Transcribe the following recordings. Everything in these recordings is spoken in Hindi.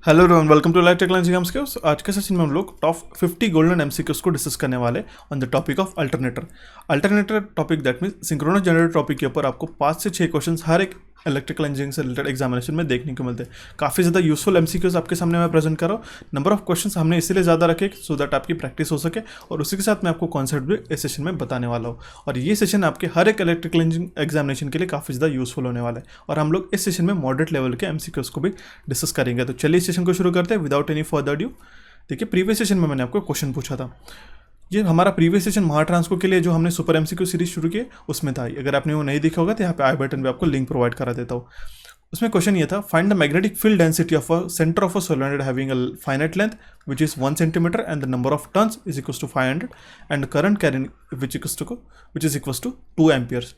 Hello everyone, welcome to live technology MCQs. आज के सेशन में हम लोग टॉप 50 गोल्डन एमसीक्यूज को डिस्कस करने वाले on the topic of alternator topic, that mean synchronous generator topic के ऊपर आपको 5 से 6 क्वेश्चंस हर एक इलेक्ट्रिकल इंजीनियरिंग से रिलेटेड एग्जामिनेशन में देखने को मिलते हैं। काफ़ी ज़्यादा यूजफुल एमसीक्यूज आपके सामने मैं प्रेजेंट कर रहा हूँ। नंबर ऑफ क्वेश्चंस हमने इसीलिए ज़्यादा रखे सो दैट आपकी प्रैक्टिस हो सके, और उसी के साथ मैं आपको कॉन्सेप्ट भी इस सेशन में बताने वाला हूँ। और ये सेशन आपके हर एक इलेक्ट्रिकल इंजीनियरिंग एग्जामिनेशन के लिए काफ़ी ज़्यादा यूजफुल होने वाला है, और हम लोग इस सेशन में मॉडरेट लेवल के एमसीक्यूज को भी डिस्कस करेंगे। तो चलिए इस सेशन को शुरू करते हैं विदाउट एनी फर्दर ड्यू। देखिए, प्रीवियस सेशन में मैंने आपको क्वेश्चन पूछा था। ये हमारा प्रीवियस सेशन महाट्रांसको के लिए जो हमने सुपर एमसीक्यू सीरीज शुरू की उसमें था। अगर आपने वो नहीं देखा होगा तो यहाँ पे आई बटन पे आपको लिंक प्रोवाइड करा देता हूँ। उसमें क्वेश्चन ये था, find the magnetic field density of a centre of a solenoid having a finite length which is 1 centimeter and the number of turns is equals to 500 and current carrying which is equals to 2 amperes।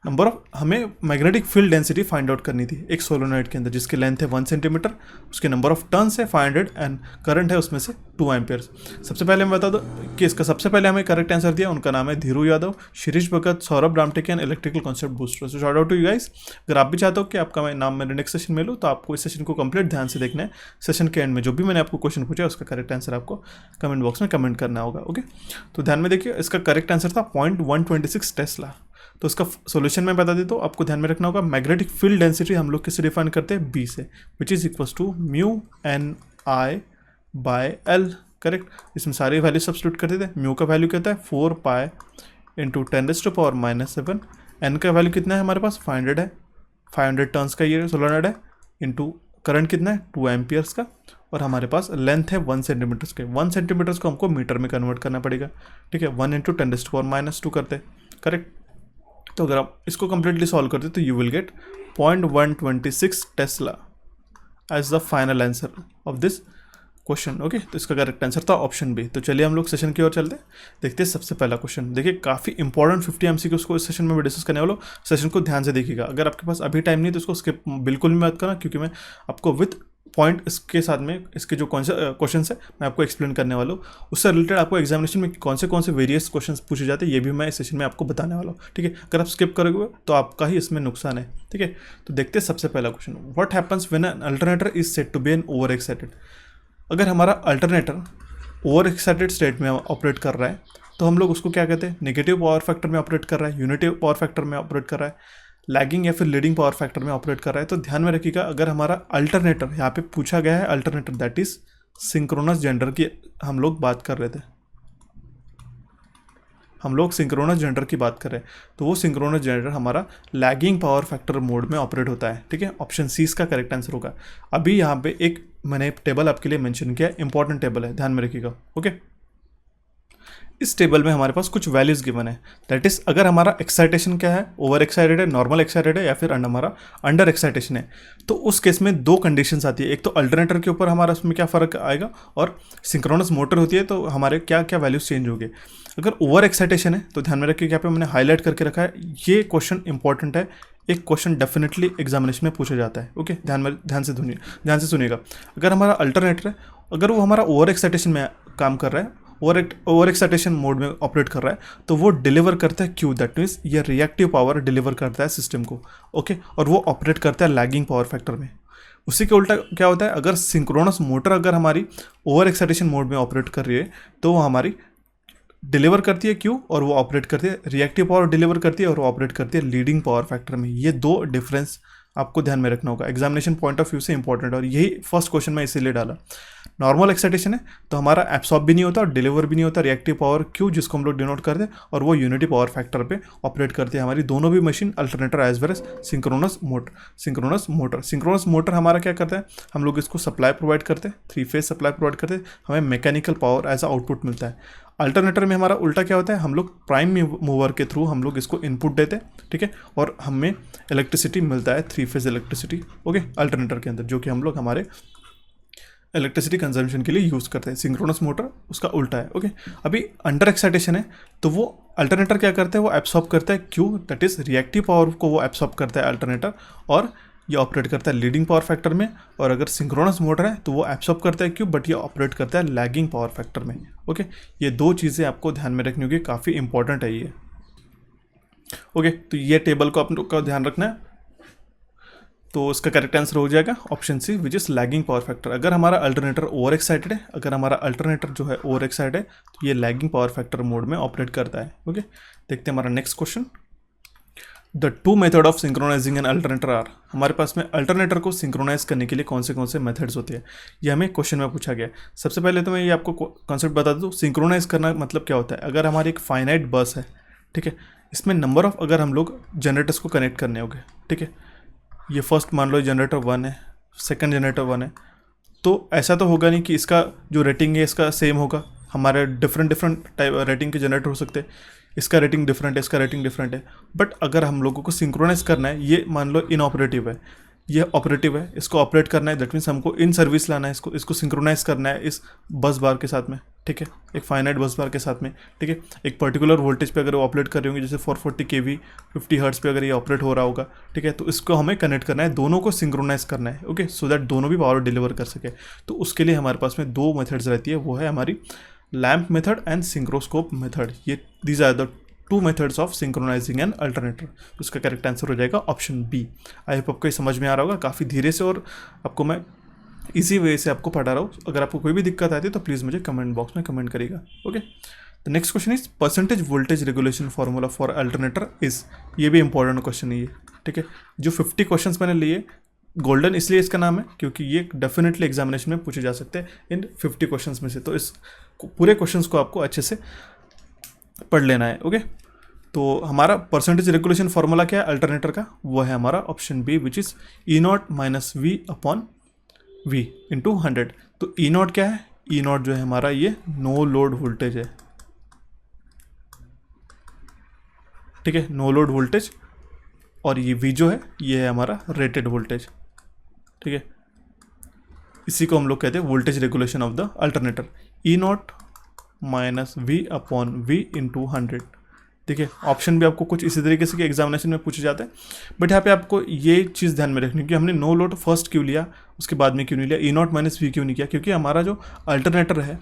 Number of हमें magnetic field density find out करनी थी एक सोलोनॉइड के अंदर जिसकी लेंथ है 1 सेंटीमीटर, उसके नंबर ऑफ टर्न्स है 500 एंड करंट है उसमें से 2 एम्पियर्स। सबसे पहले मैं बता दूं कि इसका सबसे पहले हमें करेक्ट आंसर दिया, उनका नाम है Dhiru Yadav, Shirish Bhagat, Saurabh Ramteke and electrical concept booster. So shout out to you guys. अगर आप भी चाहते हो कि आपका नाम मेरे नेक्स्ट सेशन में लूँ तो आपको इस सेशन को कंप्लीट ध्यान से देखना है। सेशन के एंड में जो भी मैंने आपको क्वेश्चन पूछा उसका करेक्ट आंसर आपको कमेंट बॉक्स में कमेंट करना होगा। ओके, तो ध्यान में देखिए, इसका करेक्ट आंसर था 0.126 टेस्ला। तो इसका सोल्यूशन में बता देता हूँ, आपको ध्यान में रखना होगा मैग्नेटिक फील्ड डेंसिटी हम लोग किससे डिफाइन करते हैं, बी से, which is equals to mu N I by L. Correct, इसमें सारी वैल्यू सब्स्टिट्यूट कर देते हैं। म्यू का वैल्यू कहता है 4 पाई इंटू 10⁻⁻⁷। एन का वैल्यू कितना है हमारे पास 500 है, 500 टर्न्स का ये सोलेनॉइड है, इंटू करंट कितना है 2 एम्पियर्स का, और हमारे पास लेंथ है 1 सेंटीमीटर के। 1 सेंटीमीटर को हमको मीटर में कन्वर्ट करना पड़ेगा। ठीक है, 1 इंटू 10⁻⁻2 करते हैं। करेक्ट, तो अगर आप इसको कंप्लीटली सॉल्व करते तो you will get 0.126 tesla as the final answer of this question. Okay, तो इसका करेक्ट आंसर था ऑप्शन बी। तो चलिए हम लोग सेशन की ओर चलते हैं, देखते हैं सबसे पहला क्वेश्चन। देखिए, काफ़ी इंपॉर्टेंट 50 एमसीक्यूज को इस सेशन में डिस्कस करने वालों। सेशन को ध्यान से देखिएगा। अगर आपके पास अभी टाइम नहीं तो इसको स्किप बिल्कुल भी मत करना, क्योंकि मैं आपको विथ पॉइंट इसके साथ में इसके जो क्वेश्चन है मैं आपको एक्सप्लेन करने वाला हूँ। उससे रिलेटेड आपको एग्जामिनेशन में कौन से वेरियस क्वेश्चन पूछे जाते हैं ये भी मैं इस सेशन में आपको बताने वाला हूँ। ठीक है, अगर आप स्किप करोगे तो आपका ही इसमें नुकसान है। ठीक है, तो देखते हैं सबसे पहला question, what happens when an alternator is said to be an over excited. अगर हमारा अल्टरनेटर ओवर एक्साइटेड स्टेट में ऑपरेट कर रहा है तो हम लोग उसको क्या कहते हैं, नेगेटिव पावर फैक्टर में ऑपरेट कर रहा है, यूनिटिव पावर फैक्टर में ऑपरेट कर रहा है, लैगिंग या फिर लीडिंग पावर फैक्टर में ऑपरेट कर रहा है। तो ध्यान में रखिएगा, अगर हमारा अल्टरनेटर यहाँ पे पूछा गया है alternator that is synchronous generator की हम लोग बात कर रहे थे, हम लोग सिंक्रोनस जनरेटर की बात कर रहे हैं, तो वो सिंक्रोनस जनरेटर हमारा लैगिंग पावर फैक्टर मोड में ऑपरेट होता है। ठीक है, ऑप्शन सी इसका करेक्ट आंसर होगा। अभी यहाँ पे एक मैंने टेबल आपके लिए मेंशन किया, इंपॉर्टेंट टेबल है, ध्यान में रखिएगा। ओके, इस टेबल में हमारे पास कुछ वैल्यूज गिवन है, दैट इज अगर हमारा एक्साइटेशन क्या है, ओवर एक्साइटेड है, नॉर्मल एक्साइटेड है, या फिर हमारा अंडर एक्साइटेशन है। तो उस केस में दो कंडीशंस आती है, एक तो अल्टरनेटर के ऊपर हमारा उसमें क्या फ़र्क आएगा, और सिंक्रोनस मोटर होती है तो हमारे क्या क्या वैल्यूज चेंज होंगे। अगर ओवर एक्साइटेशन है तो ध्यान में रखिए, यहाँ पे मैंने हाईलाइट करके रखा है, ये क्वेश्चन इंपॉर्टेंट है, एक क्वेश्चन डेफिनेटली एग्जामिनेशन में पूछा जाता है। ओके, ध्यान से सुनिएगा। अगर हमारा अल्टरनेटर है, अगर वो हमारा ओवर एक्साइटेशन में काम कर रहा है, ओवर एक्साइटेशन मोड में ऑपरेट कर रहा है, तो वो डिलीवर करता है क्यू, दैट मीन्स ये रिएक्टिव पावर डिलीवर करता है सिस्टम को। ओके, और वो ऑपरेट करता है लैगिंग पावर फैक्टर में। उसी के उल्टा क्या होता है, अगर सिंक्रोनस मोटर अगर हमारी ओवर एक्साइटेशन मोड में ऑपरेट कर रही है तो वो हमारी डिलीवर करती है क्यू, और वो ऑपरेट करती है रिएक्टिव पावर डिलीवर करती है, और वो ऑपरेट करती है लीडिंग पावर फैक्टर में। ये दो डिफरेंस आपको ध्यान में रखना होगा, एग्जामिनेशन पॉइंट ऑफ व्यू से इंपॉर्टेंट है, और यही फर्स्ट क्वेश्चन में इसीलिए डाला। नॉर्मल एक्साइटेशन है तो हमारा एब्सॉर्ब भी नहीं होता और डिलीवर भी नहीं होता रिएक्टिव पावर क्यू, जिसको हम लोग डिनोट करते हैं, और वो यूनिटी पावर फैक्टर पे ऑपरेट करते हैं हमारी दोनों भी machine, alternator as well as synchronous motor हमारा क्या करता है, हम लोग इसको सप्लाई प्रोवाइड करते हैं, 3 फेज सप्लाई प्रोवाइड करते हैं, हमें mechanical power as a output मिलता है। अल्टरनेटर में हमारा उल्टा क्या होता है, हम लोग प्राइम मूवर के थ्रू हम लोग इसको इनपुट देते हैं। ठीक है, और हमें इलेक्ट्रिसिटी मिलता है, 3 फेज इलेक्ट्रिसिटी। ओके, अल्टरनेटर के अंदर जो कि हम लोग हमारे इलेक्ट्रिसिटी कंजम्पशन के लिए यूज़ करते हैं। सिंक्रोनस मोटर उसका उल्टा है। ओके, अभी अंडर एक्साइटेशन है तो वो अल्टरनेटर क्या करते हैं, वो एब्सॉर्ब करता है Q, that is reactive power को वो एब्सॉर्ब करता है अल्टरनेटर, और ये ऑपरेट करता है लीडिंग पावर फैक्टर में। और अगर सिंक्रोनस मोटर है तो वो एब्सॉर्ब करता है क्यू, बट ये ऑपरेट करता है लैगिंग पावर फैक्टर में। ओके, ये दो चीज़ें आपको ध्यान में रखनी होगी, काफ़ी इंपॉर्टेंट है ये। ओके, तो ये टेबल को आप लोग का ध्यान रखना है। तो इसका करेक्ट आंसर हो जाएगा option C which is lagging power factor. अगर हमारा अल्टरनेटर ओवर एक्साइटेड है, अगर हमारा अल्टरनेटर जो है ओवर एक्साइटेड है तो ये लैगिंग पावर फैक्टर मोड में ऑपरेट करता है। ओके, देखते हैं हमारा next question. The two method of synchronising an alternator are. हमारे पास में अल्टरनेटर को सिंक्रोनाइज करने के लिए कौन से मेथड्स होते हैं, ये हमें क्वेश्चन में पूछा गया है। सबसे पहले तो मैं ये आपको कॉन्सेप्ट बता दूँ, सिंक्रोनाइज करना मतलब क्या होता है। अगर हमारी एक फाइनाइट बस है, ठीक है, इसमें नंबर ऑफ अगर हम लोग जनरेटर्स को कनेक्ट करने होंगे, ठीक है, ये फर्स्ट मान लो जनरेटर 1 है, सेकंड जनरेटर 1 है, तो ऐसा तो होगा नहीं कि इसका जो रेटिंग है इसका सेम होगा। हमारे डिफरेंट टाइप रेटिंग के जनरेटर हो सकते हैं, इसका रेटिंग डिफरेंट है, इसका रेटिंग डिफरेंट है। बट अगर हम लोगों को सिंक्रोनाइज करना है, ये मान लो इनऑपरेटिव है, ये ऑपरेटिव है, इसको ऑपरेट करना है, दैट मीन्स हमको इन सर्विस लाना है, इसको सिंक्रोनाइज करना है इस बस बार के साथ में, ठीक है, एक फाइनाइट बस बार के साथ में, ठीक है। एक पर्टिकुलर वोल्टेज पे अगर वो ऑपरेट कर रहे होंगे, जैसे 440 kV 50 हर्ट्ज पे अगर ये ऑपरेट हो रहा होगा, ठीक है, तो इसको हमें कनेक्ट करना है, दोनों को सिंक्रोनाइज करना है, ओके, सो दैट दोनों भी पावर डिलीवर कर सके। तो उसके लिए हमारे पास में दो मेथड्स रहती है, वो है हमारी lamp method and synchroscope method. ये these are the two methods of synchronising an alternator. उसका करेक्ट आंसर हो जाएगा ऑप्शन बी। आई होप आपको ये समझ में आ रहा होगा, काफ़ी धीरे से और आपको मैं इजी वे से आपको पढ़ा रहा हूँ। अगर आपको कोई भी दिक्कत आती है तो प्लीज़ मुझे कमेंट बॉक्स में कमेंट करिएगा। Okay, the next question is percentage voltage regulation formula for alternator is. ये भी इंपॉर्टेंट क्वेश्चन है ये, ठीक है। जो 50 क्वेश्चन मैंने लिए, गोल्डन इसलिए इसका नाम है क्योंकि ये डेफिनेटली एग्जामिनेशन में पूछे जा सकते हैं इन 50 क्वेश्चन में से। तो इस पूरे क्वेश्चन को आपको अच्छे से पढ़ लेना है। ओके, तो हमारा परसेंटेज रेगुलेशन फार्मूला क्या है अल्टरनेटर का, वो है हमारा option B which is E0 minus V upon V into 100। तो E0 क्या है, E0 जो है हमारा ये नो लोड वोल्टेज है, ठीक है, नो लोड वोल्टेज, और ये V जो है ये है हमारा रेटेड वोल्टेज, ठीक है। इसी को हम लोग कहते हैं voltage regulation of the alternator. E0 minus V upon V into 100, ठीक है। ऑप्शन भी आपको कुछ इसी तरीके से कि एग्जामिनेशन में पूछे जाते हैं, बट यहाँ पे आपको ये चीज़ ध्यान में रखनी है कि हमने नो लोड फर्स्ट क्यों लिया, उसके बाद में क्यों नहीं लिया, E0 माइनस वी क्यों नहीं किया, क्योंकि हमारा जो अल्टरनेटर है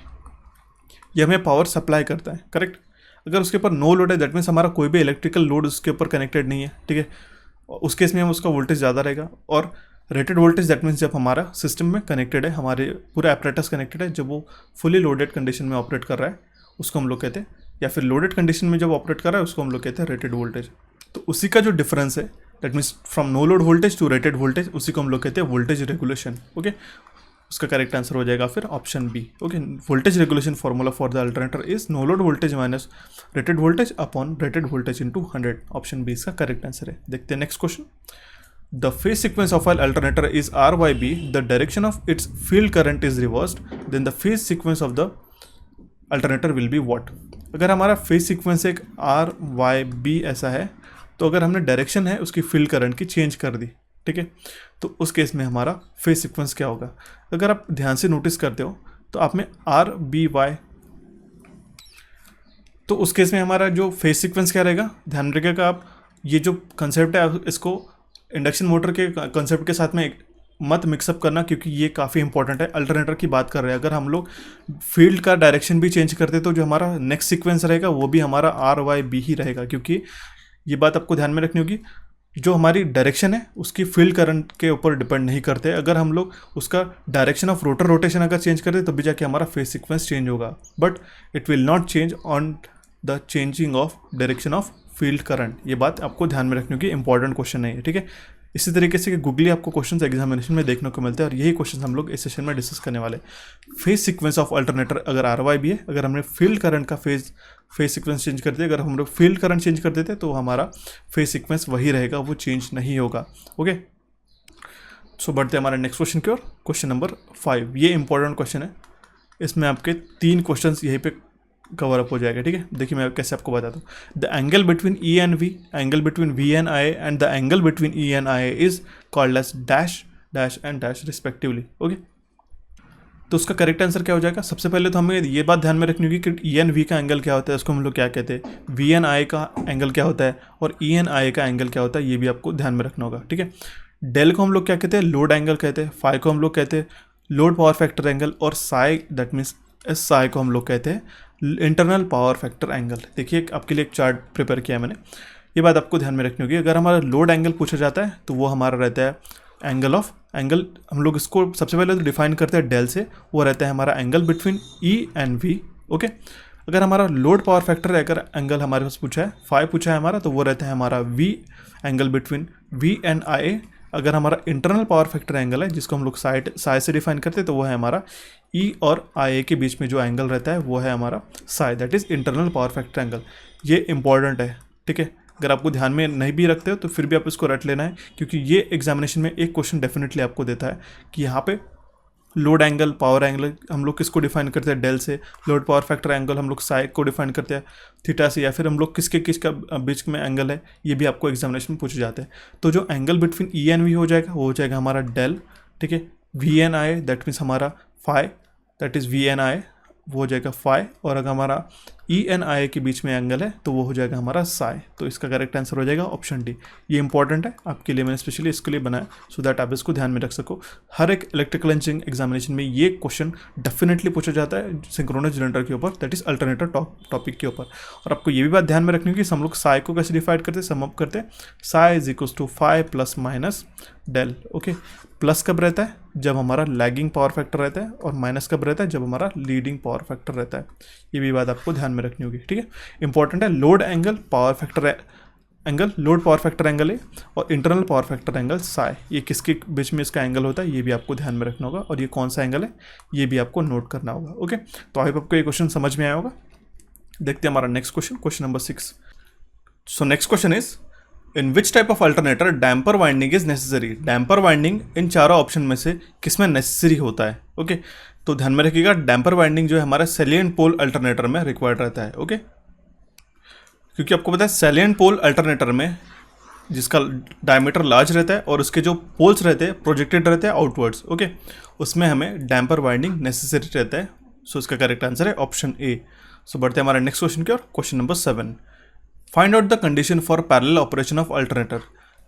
ये हमें पावर सप्लाई करता है, करेक्ट। अगर उसके ऊपर नो लोड है दैट मीन्स हमारा कोई भी इलेक्ट्रिकल लोड उसके ऊपर कनेक्टेड नहीं है, ठीक है, उस केस में हम उसका वोल्टेज ज़्यादा रहेगा। और रेटेड वोल्टेज दैट मीन्स जब हमारा सिस्टम में कनेक्टेड है, हमारे पूरा एपरेटस कनेक्टेड है, जब वो फुली लोडेड कंडीशन में ऑपरेट कर रहा है उसको हम लोग कहते हैं, या फिर लोडेड कंडीशन में जब ऑपरेट कर रहा है उसको हम लोग कहते हैं रेटेड वोल्टेज। तो उसी का जो डिफरेंस है that means from no load voltage to rated voltage, उसी को हम लोग कहते हैं वोल्टेज रेगुलेशन। ओके, उसका करेक्ट आंसर हो जाएगा फिर option B. Okay, voltage regulation formula for the alternator is no load voltage minus rated voltage upon rated voltage into 100। Option B इसका करेक्ट आंसर है। देखते हैं next question. The phase sequence of an alternator is R by B. The direction of its field current is reversed. Then the phase sequence of the alternator will be what? अगर हमारा phase sequence एक R Y B ऐसा है, तो अगर हमने डायरेक्शन है उसकी फील्ड करंट की चेंज कर दी, ठीक है, तो उस केस में हमारा फेज सीक्वेंस क्या होगा। अगर आप ध्यान से नोटिस करते हो तो आप में R B Y, तो उस केस में हमारा जो फेज सीक्वेंस क्या रहेगा, ध्यान रखिएगा आप, ये जो कंसेप्ट है इसको इंडक्शन मोटर के कंसेप्ट के साथ में मत मिक्सअप करना, क्योंकि ये काफ़ी इंपॉर्टेंट है। अल्टरनेटर की बात कर रहे हैं, अगर हम लोग फील्ड का डायरेक्शन भी चेंज करते तो जो हमारा नेक्स्ट सीक्वेंस रहेगा वो भी हमारा आर वाई बी ही रहेगा, क्योंकि ये बात आपको ध्यान में रखनी होगी, जो हमारी डायरेक्शन है उसकी फील्ड करंट के ऊपर डिपेंड नहीं करते। अगर हम लोग उसका डायरेक्शन ऑफ रोटर रोटेशन अगर चेंज करते तब भी जाके हमारा फेज सीक्वेंस चेंज होगा, but it will not change on the changing of direction of field current. ये बात आपको ध्यान में रखनी होगी, इंपॉर्टेंट क्वेश्चन है, ठीक है। इसी तरीके से गूगली आपको क्वेश्चंस एग्जामिनेशन में देखने को मिलते हैं और यही क्वेश्चन हम लोग इस सेशन में डिस्कस करने वाले हैं। फेज सीक्वेंस ऑफ अल्टरनेटर अगर आर वाई भी है, अगर हमने फील्ड करंट का फेज सीक्वेंस चेंज कर दिया, अगर हम लोग फील्ड करंट चेंज कर देते तो हमारा फेज सीक्वेंस वही रहेगा, वो चेंज नहीं होगा। ओके, सो बढ़ते हैं हमारे नेक्स्ट क्वेश्चन की ओर। क्वेश्चन नंबर 5, ये इंपॉर्टेंट क्वेश्चन है, इसमें आपके 3 क्वेश्चन यहीं पे कवर अप हो जाएगा, ठीक है। देखिए मैं कैसे आपको बताता हूँ। The angle between E and V, angle between V and I and the angle between E and I is called as dash dash and dash respectively. Okay, तो उसका करेक्ट आंसर क्या हो जाएगा। सबसे पहले तो हमें ये बात ध्यान में रखनी होगी कि ई एन वी का एंगल क्या होता है, उसको हम लोग क्या कहते हैं, वी एन आई का एंगल क्या होता है और ई एन आई का एंगल क्या होता है, ये भी आपको ध्यान में रखना होगा, ठीक है। डेल को हम लोग क्या कहते हैं, लोड एंगल कहते हैं, फाई को हम लोग कहते हैं लोड पावर फैक्टर एंगल, और Sai that means S Sai को हम लोग कहते हैं इंटरनल पावर फैक्टर एंगल। देखिए आपके लिए एक चार्ट प्रिपेयर किया है मैंने, ये बात आपको ध्यान में रखनी होगी। अगर हमारा लोड एंगल पूछा जाता है तो वो हमारा रहता है एंगल हम लोग इसको सबसे पहले तो डिफाइन करते हैं डेल से, वो रहता है हमारा angle between E and V. Okay, अगर हमारा लोड पावर फैक्टर अगर एंगल हमारे पास पूछा है 5 पूछा है हमारा, तो वो रहता है हमारा V angle between V and I. अगर हमारा इंटरनल पावर फैक्टर एंगल है जिसको हम लोग साई से डिफाइन करते हैं, तो वो है हमारा ई और आई के बीच में जो एंगल रहता है वो है हमारा Sai, that is internal power factor angle. ये इंपॉर्टेंट है, ठीक है। अगर आपको ध्यान में नहीं भी रखते हो तो फिर भी आप इसको रट लेना है, क्योंकि ये एग्जामिनेशन में एक क्वेश्चन डेफिनेटली आपको देता है कि यहाँ पे लोड एंगल पावर एंगल हम लोग किसको डिफाइन करते हैं डेल से, लोड पावर फैक्टर एंगल हम लोग साई को डिफाइन करते हैं थीटा से, या फिर हम लोग किसका बीच में एंगल है, ये भी आपको एग्जामिनेशन में पूछे जाते हैं। तो जो angle between E and V हो जाएगा वो हो जाएगा हमारा डेल, ठीक है। V and I that means हमारा phi, that is V and I, वो हो जाएगा फाई। और अगर हमारा ई एन आई के बीच में एंगल है तो वो हो जाएगा हमारा साई। तो इसका करेक्ट आंसर हो जाएगा ऑप्शन डी। ये इंपॉर्टेंट है आपके लिए, मैंने स्पेशली इसके लिए बनाया सो दैट आप इसको ध्यान में रख सको। हर एक इलेक्ट्रिकल इंजीनियरिंग एग्जामिनेशन में ये क्वेश्चन डेफिनेटली पूछा जाता है सिंक्रोनस जनरेटर के ऊपर, दैट इज अल्टरनेटर टॉपिक के ऊपर। और आपको ये भी बात ध्यान में रखनी होगी कि हम लोग साई को कैसे डिफाइन करते हैं, सम अप करते हैं। Psi is equals to phi plus minus del. Okay, plus कब रहता है जब हमारा लैगिंग पावर फैक्टर रहता है, और माइनस कब रहता है जब हमारा लीडिंग पावर फैक्टर रहता है। ये भी बात आपको ध्यान में रखनी होगी, ठीक है। इंपॉर्टेंट है load angle power factor angle, load power factor angle है, और internal power factor angle Sai, ये किसके बीच में इसका एंगल होता है ये भी आपको ध्यान में रखना होगा, और ये कौन सा एंगल है ये भी आपको नोट करना होगा। ओके, तो आई होप आपको ये क्वेश्चन समझ में आया होगा। देखते हैं हमारा next question, question number 6। So next question is in which type of alternator damper winding is necessary. Damper winding इन चारों ऑप्शन में से किसमें नेसेसरी होता है। ओके, तो ध्यान में रखिएगा डैम्पर वाइंडिंग जो है हमारा सैलिएंट पोल अल्टरनेटर में रिक्वायर्ड रहता है। ओके, क्योंकि आपको पता है सैलिएंट पोल अल्टरनेटर में जिसका डायमीटर लार्ज रहता है और उसके जो पोल्स रहते हैं प्रोजेक्टेड रहते हैं आउटवर्ड्स। ओके, उसमें हमें डैम्पर वाइंडिंग नेसेसरी रहता है। सो इसका करेक्ट आंसर है ऑप्शन ए। सो बढ़ते हैं हमारे नेक्स्ट क्वेश्चन की ओर, question number 7। Find out the condition for parallel operation of alternator.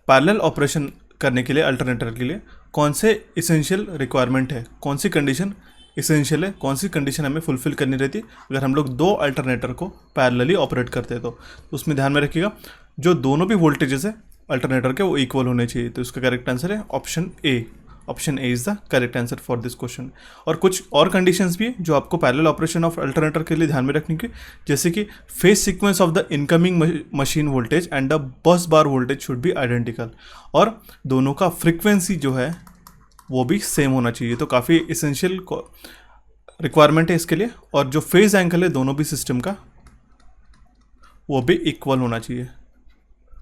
Parallel operation करने के लिए अल्टरनेटर के लिए कौन से इसेंशियल रिक्वायरमेंट है, कौन सी कंडीशन इसेंशियल है, कौन सी कंडीशन हमें फुलफिल करनी रहती है अगर हम लोग दो अल्टरनेटर को पैरेलली ऑपरेट करते हैं। तो उसमें ध्यान में रखिएगा जो दोनों भी वोल्टेजेस है अल्टरनेटर के वो इक्वल होने चाहिए। तो इसका करेक्ट आंसर है option A. Option A is the correct answer for this question. और कुछ और कंडीशंस भी है जो आपको पैरेलल ऑपरेशन ऑफ अल्टरनेटर के लिए ध्यान में रखनी की, जैसे कि phase sequence of the incoming machine voltage and the bus bar voltage should be identical, और दोनों का फ्रीक्वेंसी जो है वो भी सेम होना चाहिए। तो काफ़ी इसेंशियल रिक्वायरमेंट है इसके लिए। और जो फेज एंगल है दोनों भी सिस्टम का वो भी इक्वल होना चाहिए,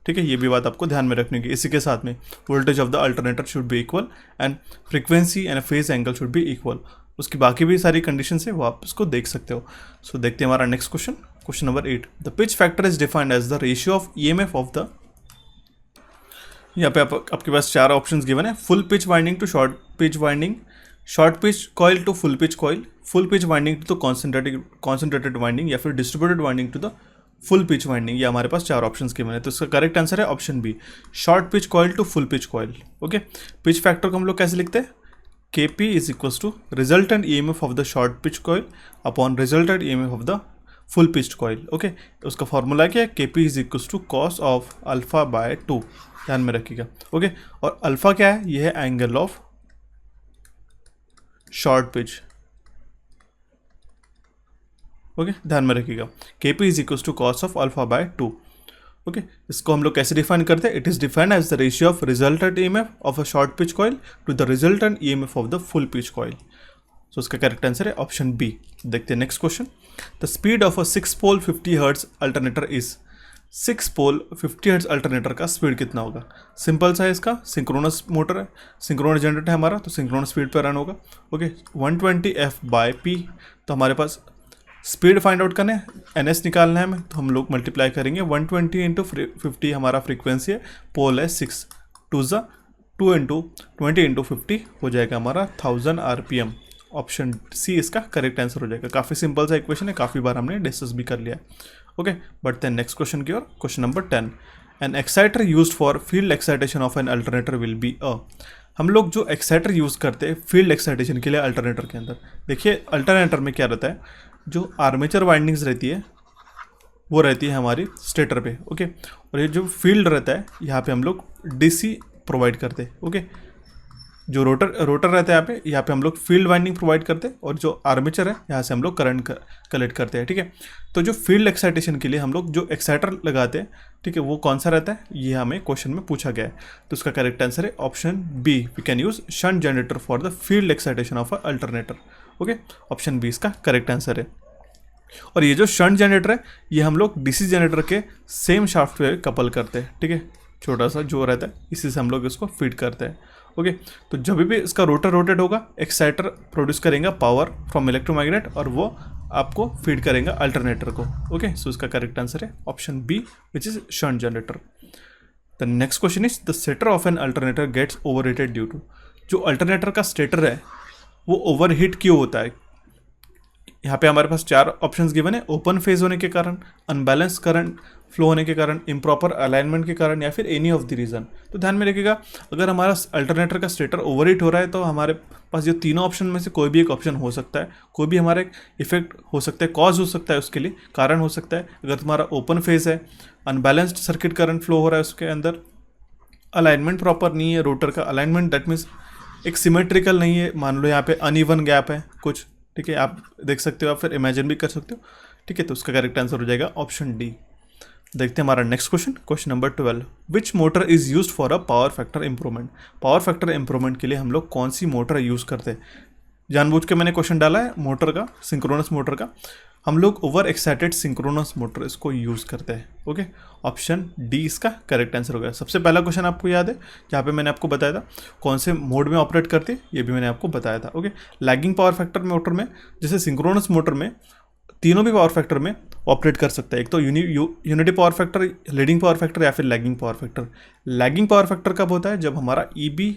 ठीक है। ये भी बात आपको ध्यान में रखनी होगी। इसी के साथ में voltage of the alternator should be equal and frequency and phase angle should be equal. उसकी बाकी भी सारी कंडीशन है वो आप इसको देख सकते हो। सो देखते हैं हमारा next question, question number 8। The pitch factor is defined as the ratio of EMF of the. यहाँ पे आपके पास 4 ऑप्शंस गिवन है। Full pitch winding to short pitch winding, short pitch coil to full pitch coil, full pitch winding to the concentrated winding, या फिर distributed winding to the full pitch winding. ये हमारे पास 4 ऑप्शंस गिवन है। तो इसका करेक्ट आंसर है option B, short pitch coil to full pitch coil. Okay, pitch factor को हम लोग कैसे लिखते हैं, Kp is equals to resultant EMF of the short pitch coil upon resultant EMF of the full pitch coil. Okay, उसका फॉर्मूला क्या है, Kp is equals to cos of alpha by 2, ध्यान में रखिएगा। ओके, और अल्फा क्या है, ये है angle of short pitch. Okay, ध्यान में रखिएगा Kp is equals to cos of alpha by 2। Okay, इसको हम लोग कैसे डिफाइन करते हैं, it is defined as the ratio of resultant EMF of a short pitch coil to the resultant EMF of the full pitch coil. So इसका करेक्ट आंसर है ऑप्शन बी। देखते हैं next question. The speed of a 6 pole 50 hertz alternator is. 6 pole 50 hertz alternator का स्पीड कितना होगा। सिंपल सा है, इसका सिंक्रोनस मोटर है, सिंक्रोनस जनरेटर है हमारा, तो सिंक्रोनस स्पीड पर रन होगा। Okay, 120 F/P। तो हमारे पास स्पीड फाइंड आउट करना है, NS निकालना है हमें, तो हम लोग मल्टीप्लाई करेंगे 120 इंटू 50 हमारा फ्रीक्वेंसी है, पोल है 6, 2 इंटू 20 इंटू 50 हो जाएगा हमारा 1000 RPM। ऑप्शन सी इसका करेक्ट आंसर हो जाएगा। काफ़ी सिंपल सा इक्वेशन है, काफ़ी बार हमने डिस्कस भी कर लिया है। ओके, बढ़ते हैं नेक्स्ट क्वेश्चन की ओर, question number 10। An exciter used for field excitation of an alternator will be a. हम लोग जो एक्साइटर यूज़ करते हैं फील्ड एक्साइटेशन के लिए अल्टरनेटर के अंदर, देखिए अल्टरनेटर में क्या रहता है, जो आर्मेचर वाइंडिंग्स रहती है वो रहती है हमारी स्टेटर पे। ओके, और ये जो फील्ड रहता है यहाँ पे हम लोग DC प्रोवाइड करते हैं। ओके, जो रोटर रहता है यहाँ पे हम लोग फील्ड वाइंडिंग प्रोवाइड करते हैं, और जो आर्मेचर है यहाँ से हम लोग करंट कलेक्ट करते हैं, ठीक है। तो जो फील्ड एक्साइटेशन के लिए हम लोग जो एक्साइटर लगाते हैं, ठीक है, वो कौन सा रहता है, ये हमें क्वेश्चन में पूछा गया है। तो उसका करेक्ट आंसर है option B, we can use shunt generator for the field excitation of a alternator. Okay, option B इसका करेक्ट आंसर है। और ये जो शंट जनरेटर है ये हम लोग डीसी जनरेटर के सेम शाफ्ट पे कपल करते हैं, ठीक है, छोटा सा जो रहता है इसी से हम लोग इसको फीड करते हैं। ओके, तो जब भी इसका रोटर रोटेट होगा, एक्साइटर प्रोड्यूस करेगा पावर फ्रॉम इलेक्ट्रोमैग्नेट और वो आपको फीड करेगा अल्टरनेटर को। ओके, सो इसका करेक्ट आंसर है option B which is shunt generator. The next question is the stator of an alternator gets overheated due to. जो अल्टरनेटर का स्टेटर है वो ओवरहीट क्यों होता है? यहाँ पे हमारे पास 4 ऑप्शंस गिवन है, ओपन फेज होने के कारण, अनबैलेंस करंट फ्लो होने के कारण, इम्प्रॉपर अलाइनमेंट के कारण, या फिर एनी ऑफ द रीजन। तो ध्यान में रखिएगा, अगर हमारा अल्टरनेटर का स्टेटर ओवरहीट हो रहा है तो हमारे पास जो तीनों ऑप्शन में से कोई भी एक ऑप्शन हो सकता है, कोई भी हमारा एक इफेक्ट हो सकता है, कॉज हो सकता है, उसके लिए कारण हो सकता है। अगर तुम्हारा ओपन फेज है, अनबैलेंस्ड सर्किट करंट फ्लो हो रहा है उसके अंदर, अलाइनमेंट प्रॉपर नहीं है, रोटर का अलाइनमेंट दैट मीन्स एक सिमेट्रिकल नहीं है, मान लो यहाँ पे अनइवन गैप है कुछ, ठीक है, आप देख सकते हो, आप फिर इमेजिन भी कर सकते हो, ठीक है। तो उसका करेक्ट आंसर हो जाएगा ऑप्शन डी। देखते हैं हमारा next question, question number 12। Which motor is used for a power factor improvement. Power factor improvement के लिए हम लोग कौन सी मोटर यूज़ करते हैं? जानबूझ के मैंने क्वेश्चन डाला है मोटर का, सिंक्रोनस मोटर का। हम लोग ओवर एक्साइटेड सिंक्रोनस मोटर इसको यूज़ करते हैं। ओके, ऑप्शन डी इसका करेक्ट आंसर हो गया। सबसे पहला क्वेश्चन आपको याद है जहाँ पे मैंने आपको बताया था कौन से मोड में ऑपरेट करते हैं, ये भी मैंने आपको बताया था। Okay, lagging power factor motor में, जैसे सिंक्रोनस मोटर में तीनों भी पावर फैक्टर में ऑपरेट कर सकता है। एक तो unity power factor, leading power factor या फिर lagging power factor. Lagging power factor कब होता है? जब हमारा EB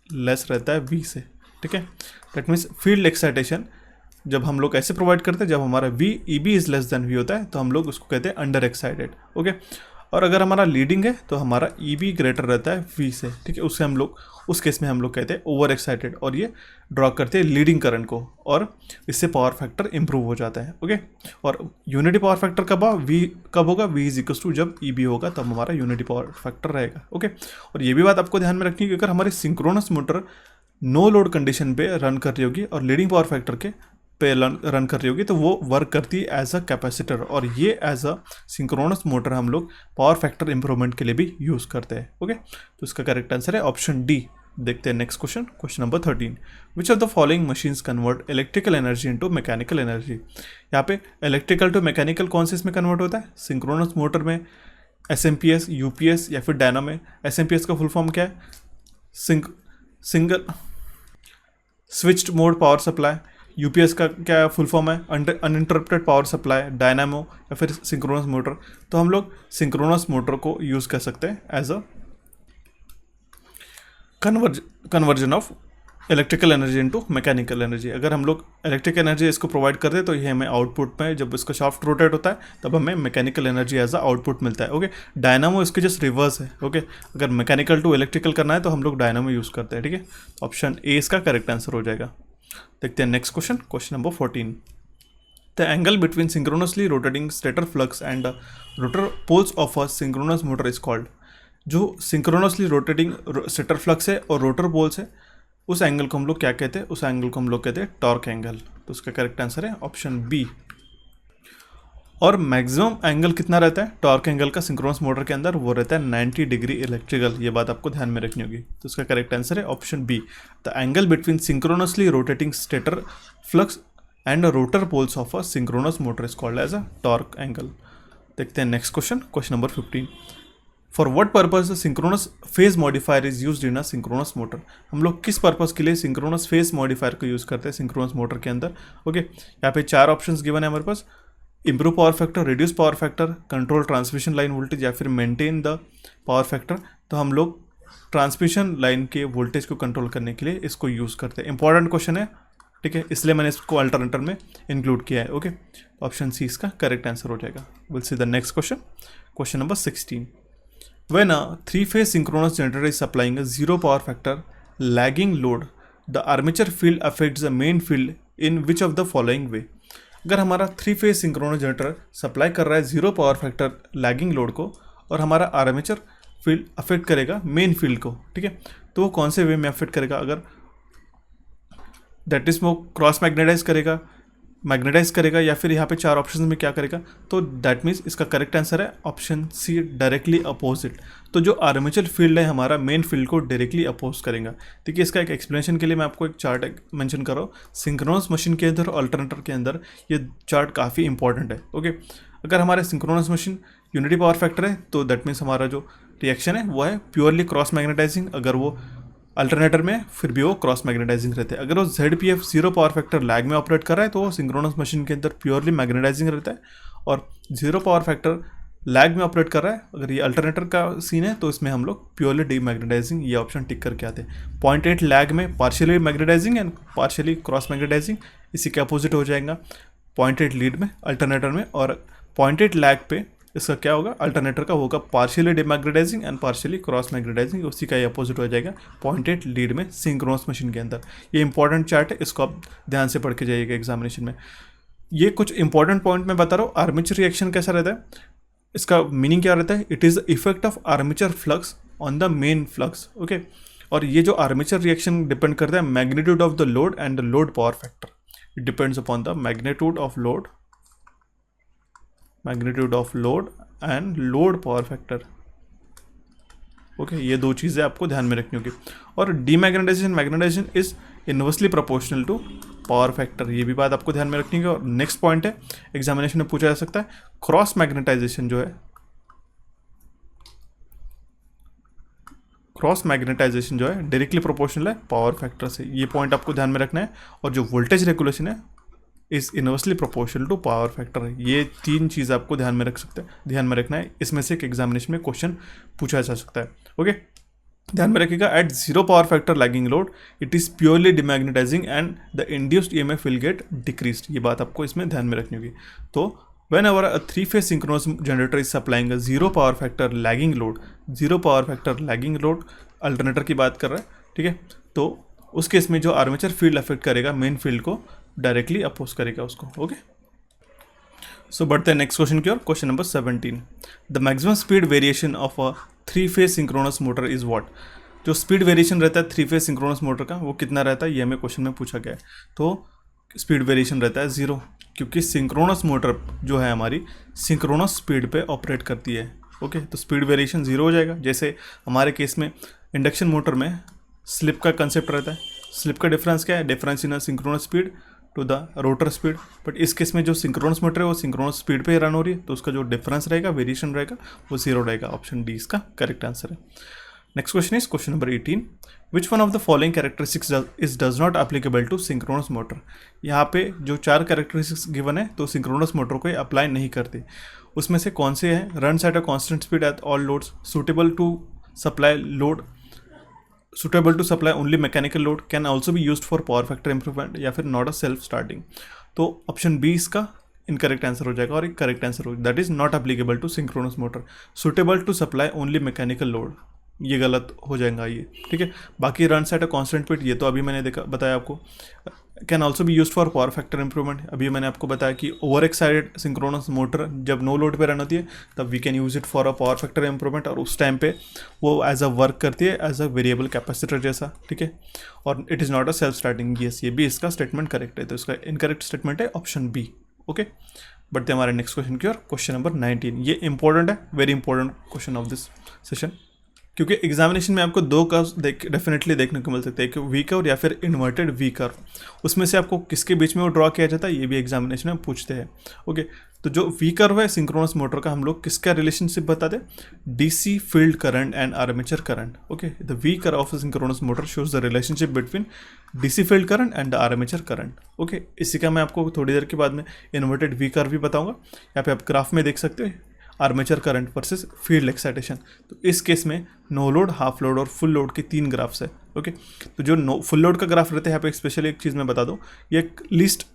लेस रहता है V से, ठीक है। दैट मीन्स फील्ड एक्साइटेशन जब हम लोग ऐसे प्रोवाइड करते हैं, जब हमारा EB is less than V होता है तो हम लोग उसको कहते हैं अंडर एक्साइटेड। ओके, और अगर हमारा लीडिंग है तो हमारा EB ग्रेटर रहता है V से, ठीक है, उससे हम लोग उस केस में हम लोग कहते हैं ओवर एक्साइटेड, और ये ड्रॉ करते हैं लीडिंग करंट को, और इससे पावर फैक्टर इंप्रूव हो जाता है। ओके, और यूनिटी पावर फैक्टर कब होगा? V इज इक्वल टू जब EB होगा तब हमारा यूनिटी पावर फैक्टर रहेगा। ओके, और ये भी बात आपको ध्यान में रखनी है कि अगर हमारी synchronous motor no load condition पे रन कर रही होगी और लीडिंग पावर फैक्टर के पे रन कर रही होगी तो वो वर्क करती है एज अ कैपेसिटर, और ये एज अ सिंक्रोनस मोटर हम लोग पावर फैक्टर इंप्रूवमेंट के लिए भी यूज़ करते हैं। ओके, तो इसका करेक्ट आंसर है ऑप्शन डी। देखते हैं next question, question number 13। Which of the following machines convert electrical energy into mechanical energy. यहाँ पे इलेक्ट्रिकल टू मैकेनिकल कौन से इसमें कन्वर्ट होता है? सिंक्रोनस मोटर में SMPS, UPS या फिर डायना में। SMPS का फुल फॉर्म क्या है? Single switched mode power supply. UPS का क्या फुल फॉर्म है? अनइंटरप्टेड पावर सप्लाई, डायनामो या फिर सिंक्रोनस मोटर। तो हम लोग सिंक्रोनस मोटर को यूज़ कर सकते हैं as a conversion of electrical energy into mechanical energy. अगर हम लोग इलेक्ट्रिक एनर्जी इसको प्रोवाइड करते हैं तो ये हमें आउटपुट में, जब इसका शाफ्ट रोटेट होता है तब हमें mechanical energy as a output मिलता है। ओके, डायनामो इसके जस्ट रिवर्स है। ओके, अगर मैकेनिकल टू इलेक्ट्रिकल करना है तो हम लोग डायनामो यूज़ करते हैं, ठीक है। ऑप्शन ए इसका करेक्ट आंसर हो जाएगा। देखते हैं next question, question number 14। The angle between synchronously rotating stator flux and the rotor poles of a synchronous motor is called. जो सिंक्रोनसली रोटेटिंग स्टेटर फ्लक्स है और रोटर पोल्स है, उस एंगल को हम लोग क्या कहते हैं? उस एंगल को हम लोग कहते हैं टॉर्क एंगल। तो उसका करेक्ट आंसर है ऑप्शन बी। और मैक्सिमम एंगल कितना रहता है टॉर्क एंगल का सिंक्रोनस मोटर के अंदर? वो रहता है 90 डिग्री इलेक्ट्रिकल। ये बात आपको ध्यान में रखनी होगी। तो उसका करेक्ट आंसर है option B. The angle between synchronously rotating stator flux and rotor poles of a synchronous motor is called as a torque angle. देखते हैं next question, question number 15। For what purpose the synchronous phase modifier is used in a synchronous motor. हम लोग किस पर्पज़ के लिए सिंक्रोनस फेज मॉडिफायर को यूज़ करते हैं सिंक्रोनस मोटर के अंदर? ओके, यहाँ पे 4 ऑप्शंस गिवन है हमारे पास। Improve power factor, reduce power factor, control transmission line voltage या फिर मेंटेन द पावर फैक्टर। तो हम लोग ट्रांसमिशन लाइन के वोल्टेज को कंट्रोल करने के लिए इसको यूज़ करते हैं। इंपॉर्टेंट क्वेश्चन है, ठीक है, इसलिए मैंने इसको अल्टरनेटर में इंक्लूड किया है। ओके, ऑप्शन सी इसका करेक्ट आंसर हो जाएगा। Will see the next question, question number 16। When a 3-phase synchronous generator is supplying a 0 power factor lagging load, the armature field affects the main field in which of the following way? अगर हमारा 3-phase synchronous generator सप्लाई कर रहा है 0 पावर फैक्टर लैगिंग लोड को और हमारा आर्मेचर फील्ड अफेक्ट करेगा मेन फील्ड को, ठीक है, तो वो कौन से वे में अफेक्ट करेगा, अगर दैट इज वो क्रॉस मैग्नेटाइज करेगा या फिर यहाँ पे 4 ऑप्शन में क्या करेगा, तो दैट मीन्स इसका करेक्ट आंसर है ऑप्शन सी, डायरेक्टली अपोजिट। तो जो आर्मेचर फील्ड है हमारा मेन फील्ड को डायरेक्टली अपोज करेगा। देखिए इसका एक एक्सप्लेनेशन के लिए मैं आपको एक चार्ट मेंशन कर रहा हूँ। सिंक्रोनस मशीन के अंदर और अल्टरनेटर के अंदर ये चार्ट काफ़ी इंपॉर्टेंट है। ओके, अगर हमारे synchronous machine unity power factor है तो दैट मीन्स हमारा जो रिएक्शन है वो है प्योरली क्रॉस मैग्नेटाइजिंग, अगर वो अल्टरनेटर में फिर भी वो क्रॉस मैग्नेटाइजिंग रहते हैं। अगर वो ZPF 0 पावर फैक्टर लैग में ऑपरेट कर रहा है तो वो सिंक्रोनस मशीन के अंदर प्योरली मैग्नेटाइजिंग रहता है, और 0 पावर फैक्टर लैग में ऑपरेट कर रहा है अगर ये अल्टरनेटर का सीन है तो इसमें हम लोग प्योरली डीमैग्नेटाइजिंग ये ऑप्शन टिक करके आते हैं। 0.8 लैग में partially magnetising and partially cross magnetising, इसी के अपोजिट हो जाएगा 0.8 लीड में अल्टरनेटर में, और 0.8 लैग पे इसका क्या होगा, अल्टरनेटर का होगा partially demagnetising and partially cross magnetising, उसी का ये अपोजिट हो जाएगा 0.8 लीड में सिंक्रोनस मशीन के अंदर। ये इंपॉर्टेंट चार्ट है, इसको आप ध्यान से पढ़ के जाइएगा एग्जामिनेशन में। ये कुछ इंपॉर्टेंट पॉइंट मैं बता रहा हूँ। आर्मेचर रिएक्शन कैसा रहता है, इसका मीनिंग क्या रहता है, it is the effect of armature flux on the main flux. Okay, और ये जो आर्मेचर रिएक्शन डिपेंड करता है magnitude of the load and the load power factor. It depends upon the magnitude of load and load power factor. Okay, ये 2 चीज़ें आपको ध्यान में रखनी होगी। और magnetisation is inversely proportional to power factor, ये भी बात आपको ध्यान में रखनी होगी। और नेक्स्ट पॉइंट है, एग्जामिनेशन में पूछा जा सकता है, क्रॉस मैग्नेटाइजेशन जो है डायरेक्टली प्रोपोर्शनल है पावर फैक्टर से, ये पॉइंट आपको ध्यान में रखना है। और जो वोल्टेज रेगुलेशन है is inversely proportional to power factor, ये 3 चीज़ आपको ध्यान में रखना है। इसमें से एक एग्जामिनेशन में क्वेश्चन पूछा जा सकता है। ओके, ध्यान में रखिएगा, at 0 power factor lagging load it is purely demagnetising and the induced EMF will get decreased, ये बात आपको इसमें ध्यान में रखनी होगी। तो whenever a 3-phase synchronous generator is supplying a 0 power factor lagging load alternator की बात कर रहा है, ठीक है, तो उस केस में जो आर्मेचर फील्ड अफेक्ट करेगा मेन फील्ड को डायरेक्टली अपोज करेगा उसको। ओके, सो बढ़ते हैं नेक्स्ट क्वेश्चन की ओर। Question number 17, the maximum speed variation of a 3-phase synchronous motor is what. जो स्पीड वेरिएशन रहता है 3-phase सिंक्रोनस मोटर का वो कितना रहता है, ये हमें क्वेश्चन में पूछा गया है। तो स्पीड वेरिएशन रहता है 0, क्योंकि सिंक्रोनस मोटर जो है हमारी सिंक्रोनस स्पीड पे ऑपरेट करती है। ओके, तो स्पीड वेरिएशन 0 हो जाएगा। जैसे हमारे केस में इंडक्शन मोटर में स्लिप का कंसेप्ट रहता है। स्लिप का डिफरेंस क्या है, difference in synchronous speed to the rotor speed, but इस केस में जो सिंक्रोनस मोटर है वो सिंक्रोनस स्पीड पे रन हो रही है, तो उसका जो डिफरेंस रहेगा, वेरिएशन रहेगा, वो 0 रहेगा। ऑप्शन डी इसका करेक्ट आंसर है। Next question is question number 18, which one of the following characteristics is does not applicable to synchronous motor. यहाँ पे जो 4 कैरेक्टरिस्टिक्स गिवन है तो सिंक्रोनस मोटर को अप्लाई नहीं करते। उसमें से कौन से हैं, runs at a constant speed at all loads, suitable to supply only mechanical load, can also be used for power factor improvement, या फिर नॉट अ सेल्फ स्टार्टिंग। तो ऑप्शन बी इसका इनकरेक्ट आंसर हो जाएगा और एक करेक्ट आंसर हो, that is not applicable to synchronous motor. Suitable to supply only mechanical load, ये गलत हो जाएगा ये, ठीक है। बाकी runs at a constant speed, ये तो अभी मैंने बताया आपको। Can also be used for power factor improvement, अभी मैंने आपको बताया कि ओवर एक्साइटेड सिंक्रोनस मोटर जब नो लोड पे रन होती है तब we can use it for a power factor improvement, और उस टाइम पे वो एज अ वर्क करती है एज अ वेरिएबल कैपेसिटर जैसा, ठीक है। और it is not a self starting, yes, ये भी इसका स्टेटमेंट करेक्ट है, तो इसका इनकरेक्ट स्टेटमेंट है ऑप्शन बी। ओके, बढ़ते हमारे नेक्स्ट क्वेश्चन की ओर। क्वेश्चन नंबर 19, ये इंपॉर्टेंट है, very important question of this session, क्योंकि एग्जामिनेशन में आपको 2 कर्व्स डेफिनेटली देखने को मिल सकते हैं, कि वी कर्व या फिर इन्वर्टेड वी कर्व। उसमें से आपको किसके बीच में वो ड्रॉ किया जाता है ये भी एग्जामिनेशन में पूछते हैं। ओके, तो जो वी कर्व है सिंक्रोनस मोटर का, हम लोग किसका रिलेशनशिप बताते हैं, DC field current and armature current. Okay, the V curve of synchronous motor shows the relationship between DC field current and the armature current. Okay, इसी का मैं आपको थोड़ी देर के बाद में इन्वर्टेड वी कर्व भी बताऊंगा। यहाँ पे आप ग्राफ में देख सकते हो armature current versus field excitation. तो इस केस में नो लोड, हाफ लोड और फुल लोड के 3 ग्राफ्स है। ओके, तो जो फुल लोड का ग्राफ रहता है, यहाँ पे स्पेशली एक चीज़ मैं बता दूँ, ये एक लीस्ट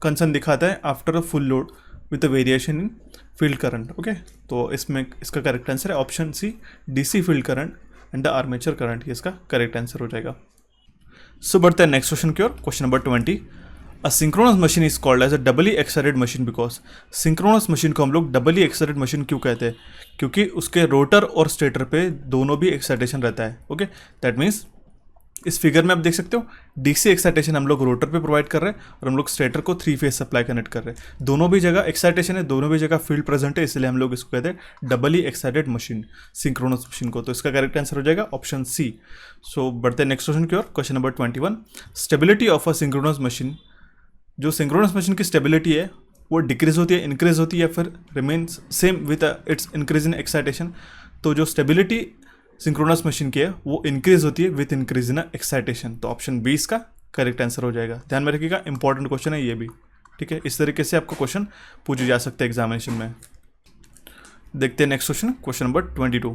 कंसर्न दिखाता है after a full load with a variation in field current. Okay, तो इसमें इसका करेक्ट आंसर है option C, DC field current and the armature current, ये इसका करेक्ट आंसर हो जाएगा। सो बढ़ते हैं नेक्स्ट क्वेश्चन की ओर। Question number 20, a synchronous machine is called as a doubly excited machine because. Synchronous machine को हम लोग डबली एक्साइटेड मशीन क्यों कहते हैं, क्योंकि उसके रोटर और स्टेटर पे दोनों भी एक्साइटेशन रहता है। ओके, दैट मीन्स इस फिगर में आप देख सकते हो डीसी एक्साइटेशन हम लोग रोटर पे प्रोवाइड कर रहे हैं और हम लोग स्टेटर को 3 फेज सप्लाई कनेक्ट कर रहे हैं। दोनों भी जगह एक्साइटेशन है, दोनों भी जगह फील्ड प्रेजेंट है, इसलिए हम लोग इसको कहते हैं डबली एक्साइटेड मशीन, सिंक्रोनस मशीन को। तो इसका करेक्ट आंसर हो जाएगा ऑप्शन सी। सो बढ़ते हैं नेक्स्ट क्वेश्चन की ओर। Question number 21, stability of a synchronous machine. जो सिंक्रोनस मशीन की स्टेबिलिटी है वो डिक्रीज होती है, इंक्रीज होती है, या फिर remains same with its increase in excitation. तो जो स्टेबिलिटी सिंक्रोनस मशीन की है वो इंक्रीज होती है विथ इंक्रीज इन एक्साइटेशन। तो ऑप्शन बी इसका करेक्ट आंसर हो जाएगा। ध्यान में रखिएगा, इंपॉर्टेंट क्वेश्चन है ये भी, ठीक है। इस तरीके से आपको क्वेश्चन पूछे जा सकते हैं एग्जामिनेशन में। देखते हैं next question, question number 22,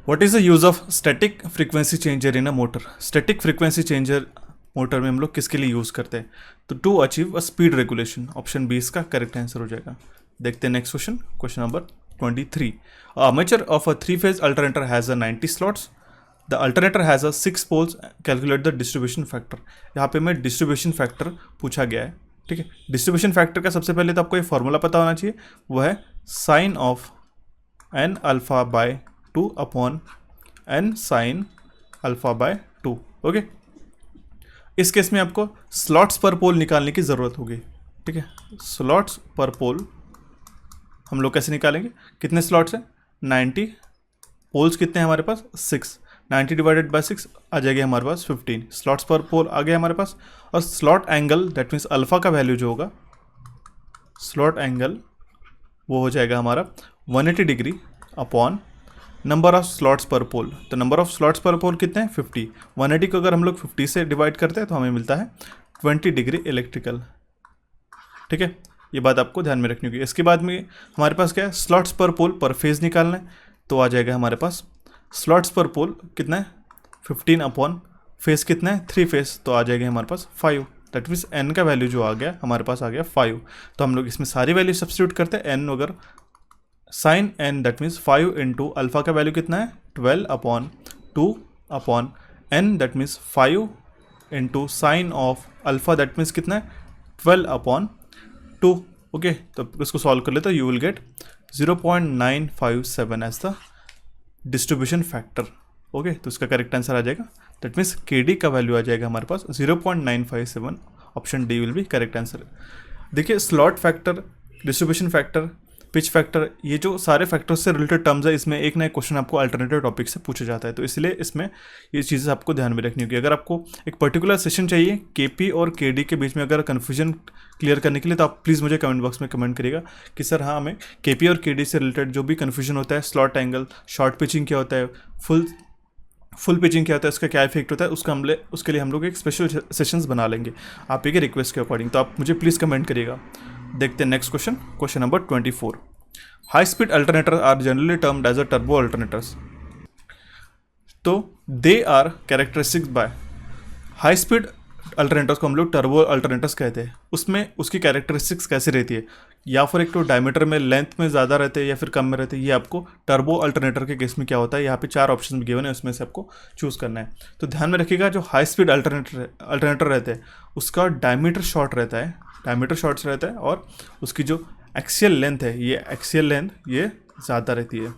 what is the use of static frequency changer in a motor. Static frequency changer motor में हम लोग किसके लिए यूज करते हैं? तो to achieve a speed regulation. Option B इसका करेक्ट आंसर हो जाएगा। देखते हैं next question, question number 23, armature of a 3-phase alternator has a 90 slots. The alternator has a 6 poles. Calculate the distribution factor. यहाँ पे मैं डिस्ट्रीब्यूशन फैक्टर पूछा गया है, ठीक है। डिस्ट्रीब्यूशन फैक्टर का सबसे पहले तो आपको ये फॉर्मूला पता होना चाहिए, वो है sine of n alpha by 2 upon n sine alpha by 2। Okay, इस केस में आपको स्लॉट्स पर पोल निकालने की ज़रूरत होगी, ठीक है। स्लॉट्स पर पोल हम लोग कैसे निकालेंगे? कितने स्लॉट्स हैं? 90, पोल्स कितने हैं हमारे पास? 6, 90 डिवाइडेड बाय 6 आ जाएगी हमारे पास 15 स्लॉट्स पर पोल आ गया हमारे पास। और slot angle that means alpha का वैल्यू जो होगा, स्लॉट एंगल वो हो जाएगा हमारा 180 degree upon number of slots per pole. तो नंबर ऑफ स्लॉट्स पर पोल कितने हैं? 50। 180 को अगर हम लोग 50 से डिवाइड करते हैं तो हमें मिलता है 20 डिग्री इलेक्ट्रिकल, ठीक है। ये बात आपको ध्यान में रखनी होगी। इसके बाद में हमारे पास क्या है? स्लॉट्स पर पोल पर फेज निकालना है, तो आ जाएगा हमारे पास स्लॉट्स पर पोल कितना है? 15 अपॉन फेज कितना है? 3 फेज, तो आ जाएगा हमारे पास 5। दैट मीन्स एन का वैल्यू जो आ गया हमारे पास आ गया 5। तो हम लोग इसमें सारी वैल्यू सब्स्टिट्यूट करते हैं। एन अगर sine n that means 5 into alpha का वैल्यू कितना है? 12 upon 2 upon n that means 5 into sine of alpha that means कितना है? 12 अपॉन 2। ओके, तो इसको सॉल्व कर लेते हैं, you will get 0.957 as the distribution factor. Okay, तो इसका करेक्ट आंसर आ जाएगा, दैट मीन्स के डी का वैल्यू आ जाएगा हमारे पास 0.957। Option D will be correct answer. देखिए, slot factor, distribution factor, pitch factor, ये जो सारे फैक्टर्स से रिलेटेड टर्म्स है, इसमें एक ना एक क्वेश्चन आपको अल्टरनेटिव टॉपिक से पूछा जाता है, तो इसलिए इसमें ये चीज़ें आपको ध्यान में रखनी होगी। अगर आपको एक पर्टिकुलर सेशन चाहिए केपी और केडी के बीच में अगर कन्फ्यूजन क्लियर करने के लिए, तो आप प्लीज़ मुझे कमेंट बॉक्स में कमेंट करिएगा कि सर हाँ, हमें केपी और केडी से रिलेटेड जो भी कन्फ्यूजन होता है, स्लॉट एंगल, शॉर्ट पिचिंग क्या होता है, फुल पिचिंग क्या होता है, उसका क्या इफेक्ट होता है, उसके लिए हम लोग एक स्पेशल सेशंस बना लेंगे आप एक रिक्वेस्ट के अकॉर्डिंग। तो आप मुझे प्लीज़ कमेंट करिएगा। देखते हैं next question, question number 24, high speed alternator are generally termed as a turbo alternators. तो they are characteristics by, high speed alternators को हम लोग टर्बो अल्टरनेटर्स कहते हैं। उसमें उसकी कैरेक्टरिस्टिक्स कैसी रहती है? या फिर एक तो डायमीटर में, लेंथ में ज़्यादा रहते हैं या फिर कम में रहते हैं। ये आपको टर्बो अल्टरनेटर के केस में क्या होता है, यहाँ पे 4 ऑप्शन गिवन है, उसमें से आपको चूज़ करना है। तो ध्यान में रखिएगा, जो हाई स्पीड अल्टरनेटर रहते हैं उसका डायमीटर शॉर्ट रहता है, और उसकी जो एक्सियल लेंथ है, ये एक्सियल लेंथ ये ज़्यादा रहती है।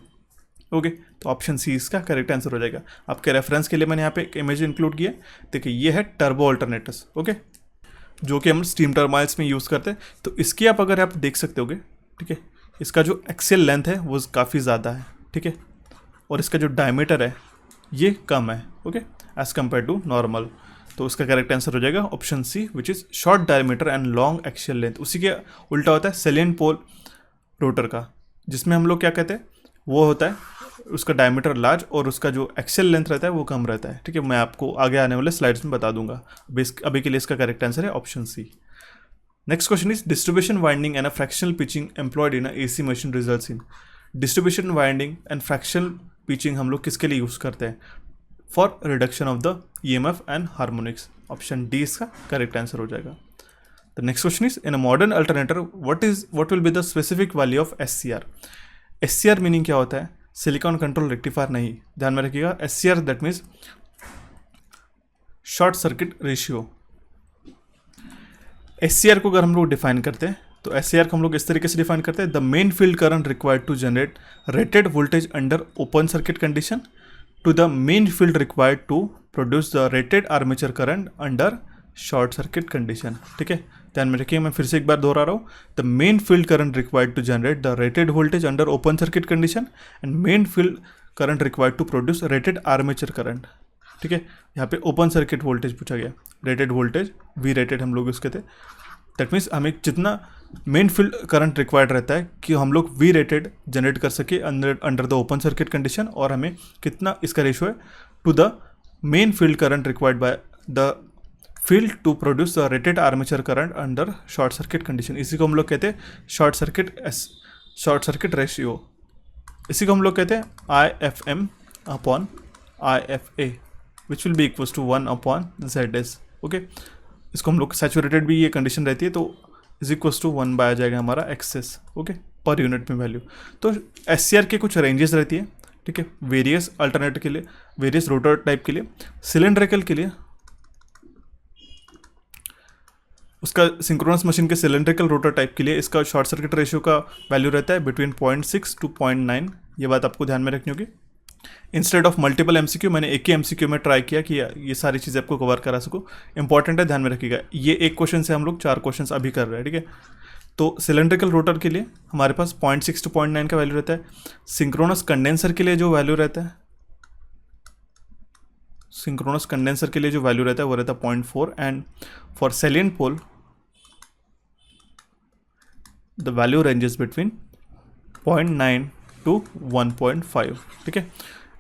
ओके, तो ऑप्शन सी इसका करेक्ट आंसर हो जाएगा। आपके रेफरेंस के लिए मैंने यहाँ पे एक इमेज इंक्लूड किया। देखिए, ये है टर्बो अल्टरनेटर्स, ओके, जो कि हम स्टीम टर्बाइन्स में यूज़ करते हैं। तो इसकी अगर आप देख सकते होगे, ठीक है, इसका जो एक्सियल लेंथ है वो काफ़ी ज़्यादा है, ठीक है, और इसका जो डायमीटर है ये कम है, okay, as compare to normal. तो इसका करेक्ट आंसर हो जाएगा option C, which is short diameter and long axial length. उसी के उल्टा होता है सेलियंट पोल रोटर का, जिसमें हम लोग क्या कहते हैं, वो होता है उसका डायमीटर लार्ज और उसका जो एक्सियल लेंथ रहता है वो कम रहता है, ठीक है। मैं आपको आगे आने वाले स्लाइड्स में बता दूंगा। अभी के लिए इसका करेक्ट आंसर है option C. Next question is distribution winding and a fractional pitching employed in a AC machine results in. Distribution winding and fractional pitching हम लोग किसके लिए यूज़ करते हैं? For reduction of the EMF and harmonics. Option D इसका करेक्ट आंसर हो जाएगा। The next question is in a modern alternator what will be the specific value of SCR। SCR meaning क्या होता है? सिलिकॉन कंट्रोल रेक्टिफायर नहीं, ध्यान में रखिएगा। SCR that means short circuit ratio. SCR को अगर हम लोग डिफाइन करते हैं तो SCR को हम लोग इस तरीके से डिफाइन करते हैं, the main field current required to generate rated voltage under open circuit condition to the main field required to produce the rated armature current under short circuit condition. ठीक है, ध्यान में रखिए, मैं फिर से एक बार दोहरा रहा हूँ। The main field current required to generate the rated voltage under open circuit condition and main field current required to produce rated armature current. ठीक है, यहाँ पे ओपन सर्किट वोल्टेज पूछा गया, रेटेड वोल्टेज वी रेटेड हम लोग उसके थे। दैट मीन्स हमें जितना मेन फील्ड करंट रिक्वायर्ड रहता है कि हम लोग वी रेटेड जनरेट कर सके under the open circuit condition, और हमें कितना इसका रेशियो है to the main field current required by the field to produce the rated armature current under short circuit condition. इसी को हम लोग कहते हैं शॉर्ट सर्किट रेशियो। इसी को हम लोग कहते हैं IFM upon IFA which will be equals to 1 upon ZS। Okay, इसको हम लोग सैचुरेटेड भी ये कंडीशन रहती है, तो इज इक्वल्स टू 1 बाय आ जाएगा हमारा XS। ओके, पर यूनिट में वैल्यू। तो SCR के कुछ रेंजेस रहती है। ठीक है, वेरियस अल्टरनेटर के लिए, वेरियस रोटर टाइप के लिए, सिलेंड्रिकल के लिए उसका सिंक्रोनस मशीन के सिलेंड्रिकल रोटर टाइप के लिए इसका शॉर्ट सर्किट रेशियो का वैल्यू रहता है बिटवीन 0.6 टू 0.9। ये बात आपको ध्यान में रखनी होगी। इंस्टेड ऑफ मल्टीपल MCQ मैंने एक ही MCQ में ट्राई किया कि ये सारी चीज़ें आपको कवर करा सकूँ। इंपॉर्टेंट है, ध्यान में रखिएगा। ये एक क्वेश्चन से हम लोग 4 क्वेश्चन अभी कर रहे हैं। ठीक है, तो सिलेंड्रिकल रोटर के लिए हमारे पास 0.6 टू 0.9 का वैल्यू रहता है। सिंक्रोनस कंडेंसर के लिए जो वैल्यू रहता है, सिंक्रोनस कंडेंसर के लिए जो वैल्यू रहता है वो रहता है 0.4, and for salient pole the value ranges between 0.9 to 1.5। ठीक है,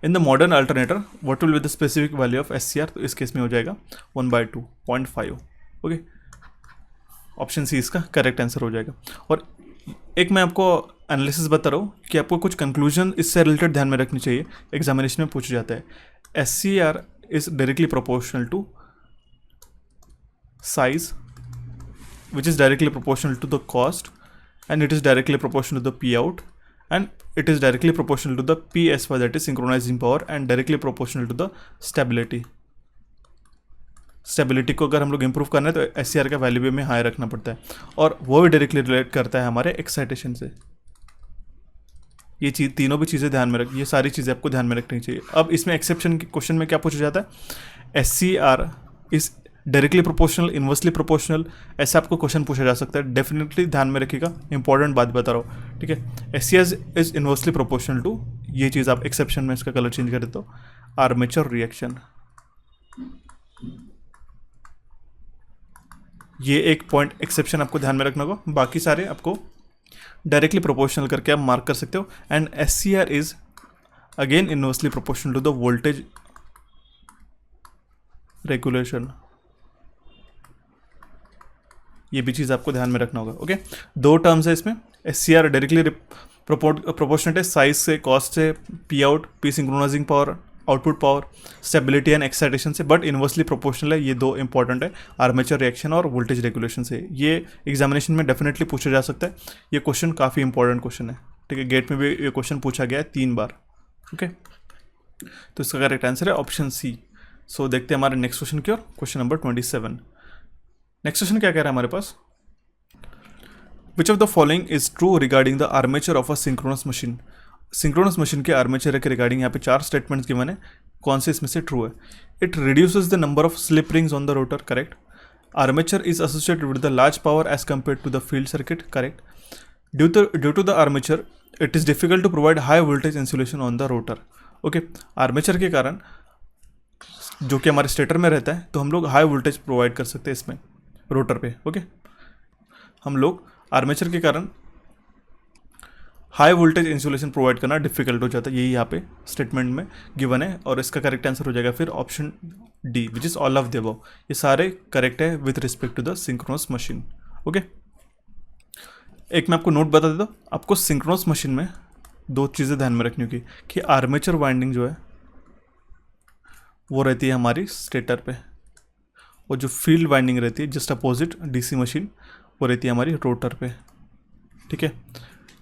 in the modern alternator what will be the specific value of SCR, तो इस केस में हो जाएगा 1/2 0.5। ओके, ऑप्शन सी इसका करेक्ट आंसर हो जाएगा। और एक मैं आपको एनालिसिस बता रहा हूँ कि आपको कुछ कंक्लूजन इससे रिलेटेड ध्यान में रखनी चाहिए, एग्जामिनेशन में पूछा जाता है। SCR is directly proportional to size, which is directly proportional to the cost, and it is directly proportional to the P out, and it is directly proportional to the PSY, that is synchronizing power, and directly proportional to the stability। Stability को अगर हम लोग इंप्रूव करना है तो SCR का वैल्यू भी हमें हाई रखना पड़ता है, और वो भी डायरेक्टली रिलेट करता है हमारे एक्साइटेशन से। ये चीज़ तीनों भी चीज़ें ध्यान में ये सारी चीज़ें आपको ध्यान में रखनी चाहिए। अब इसमें एक्सेप्शन के क्वेश्चन में क्या पूछा जाता है, SCR is directly proportional, inversely proportional, ऐसा आपको क्वेश्चन पूछा जा सकता है। डेफिनेटली ध्यान में रखिएगा, इंपॉर्टेंट बात बता रहा हूँ। ठीक है, SCR is inversely proportional to, ये चीज़ आप एक्सेप्शन में इसका कलर चेंज कर देते हो, आर्मेचर रिएक्शन। ये एक पॉइंट एक्सेप्शन आपको ध्यान में रखना होगा, बाकी सारे आपको डायरेक्टली प्रोपोर्शनल करके आप मार्क कर सकते हो। And SCR is again inversely proportional to the voltage regulation. ये भी चीज़ आपको ध्यान में रखना होगा। ओके, 2 टर्म्स है इसमें। SCR डायरेक्टली प्रोपोर्शनल है साइज से, कॉस्ट से, P out, P synchronising power, output power, stability and excitation से, बट इन्वर्सली प्रोपोर्शनल है। ये 2 इंपॉर्टेंट है, आर्मेचर रिएक्शन और वोल्टेज रेगुलेशन से। ये एग्जामिनेशन में डेफिनेटली पूछा जा सकता है। ये क्वेश्चन काफ़ी इंपॉर्टेंट क्वेश्चन है। ठीक है, गेट में भी ये क्वेश्चन पूछा गया है 3 बार। ओके, तो इसका करेक्ट आंसर है ऑप्शन सी। सो देखते हैं हमारे नेक्स्ट क्वेश्चन की ओर, क्वेश्चन नंबर 27। नेक्स्ट क्वेश्चन क्या कह रहा है हमारे पास, which of the following is true regarding the armature of a synchronous machine. Synchronous machine के आर्मेचर के रिगार्डिंग यहाँ पे 4 स्टेटमेंट्स गिवन है, कौन से इसमें से ट्रू है। It reduces the number of slip rings on the rotor, correct. Armature is associated with the large power as compare to the field circuit, correct. Due to the armature it is difficult to provide high voltage insulation on the rotor. Okay, armature के कारण जो कि हमारे स्टेटर में रहता है, तो हम लोग हाई वोल्टेज प्रोवाइड कर सकते हैं इसमें रोटर पे। ओके, हम लोग आर्मेचर के कारण हाई वोल्टेज इंसुलेशन प्रोवाइड करना डिफिकल्ट हो जाता है, यही यहाँ पे स्टेटमेंट में गिवन है। और इसका करेक्ट आंसर हो जाएगा फिर option D, which is all of the above. ये सारे करेक्ट है with respect to the synchronous machine. Okay, एक मैं आपको नोट बता देता हूँ, आपको सिंक्रोनस मशीन में 2 चीज़ें ध्यान में रखनी होगी कि आर्मेचर वाइंडिंग जो है वो रहती है हमारी स्टेटर पे, और जो फील्ड वाइंडिंग रहती है जस्ट अपोजिट DC मशीन, वो रहती है हमारी रोटर पे। ठीक है,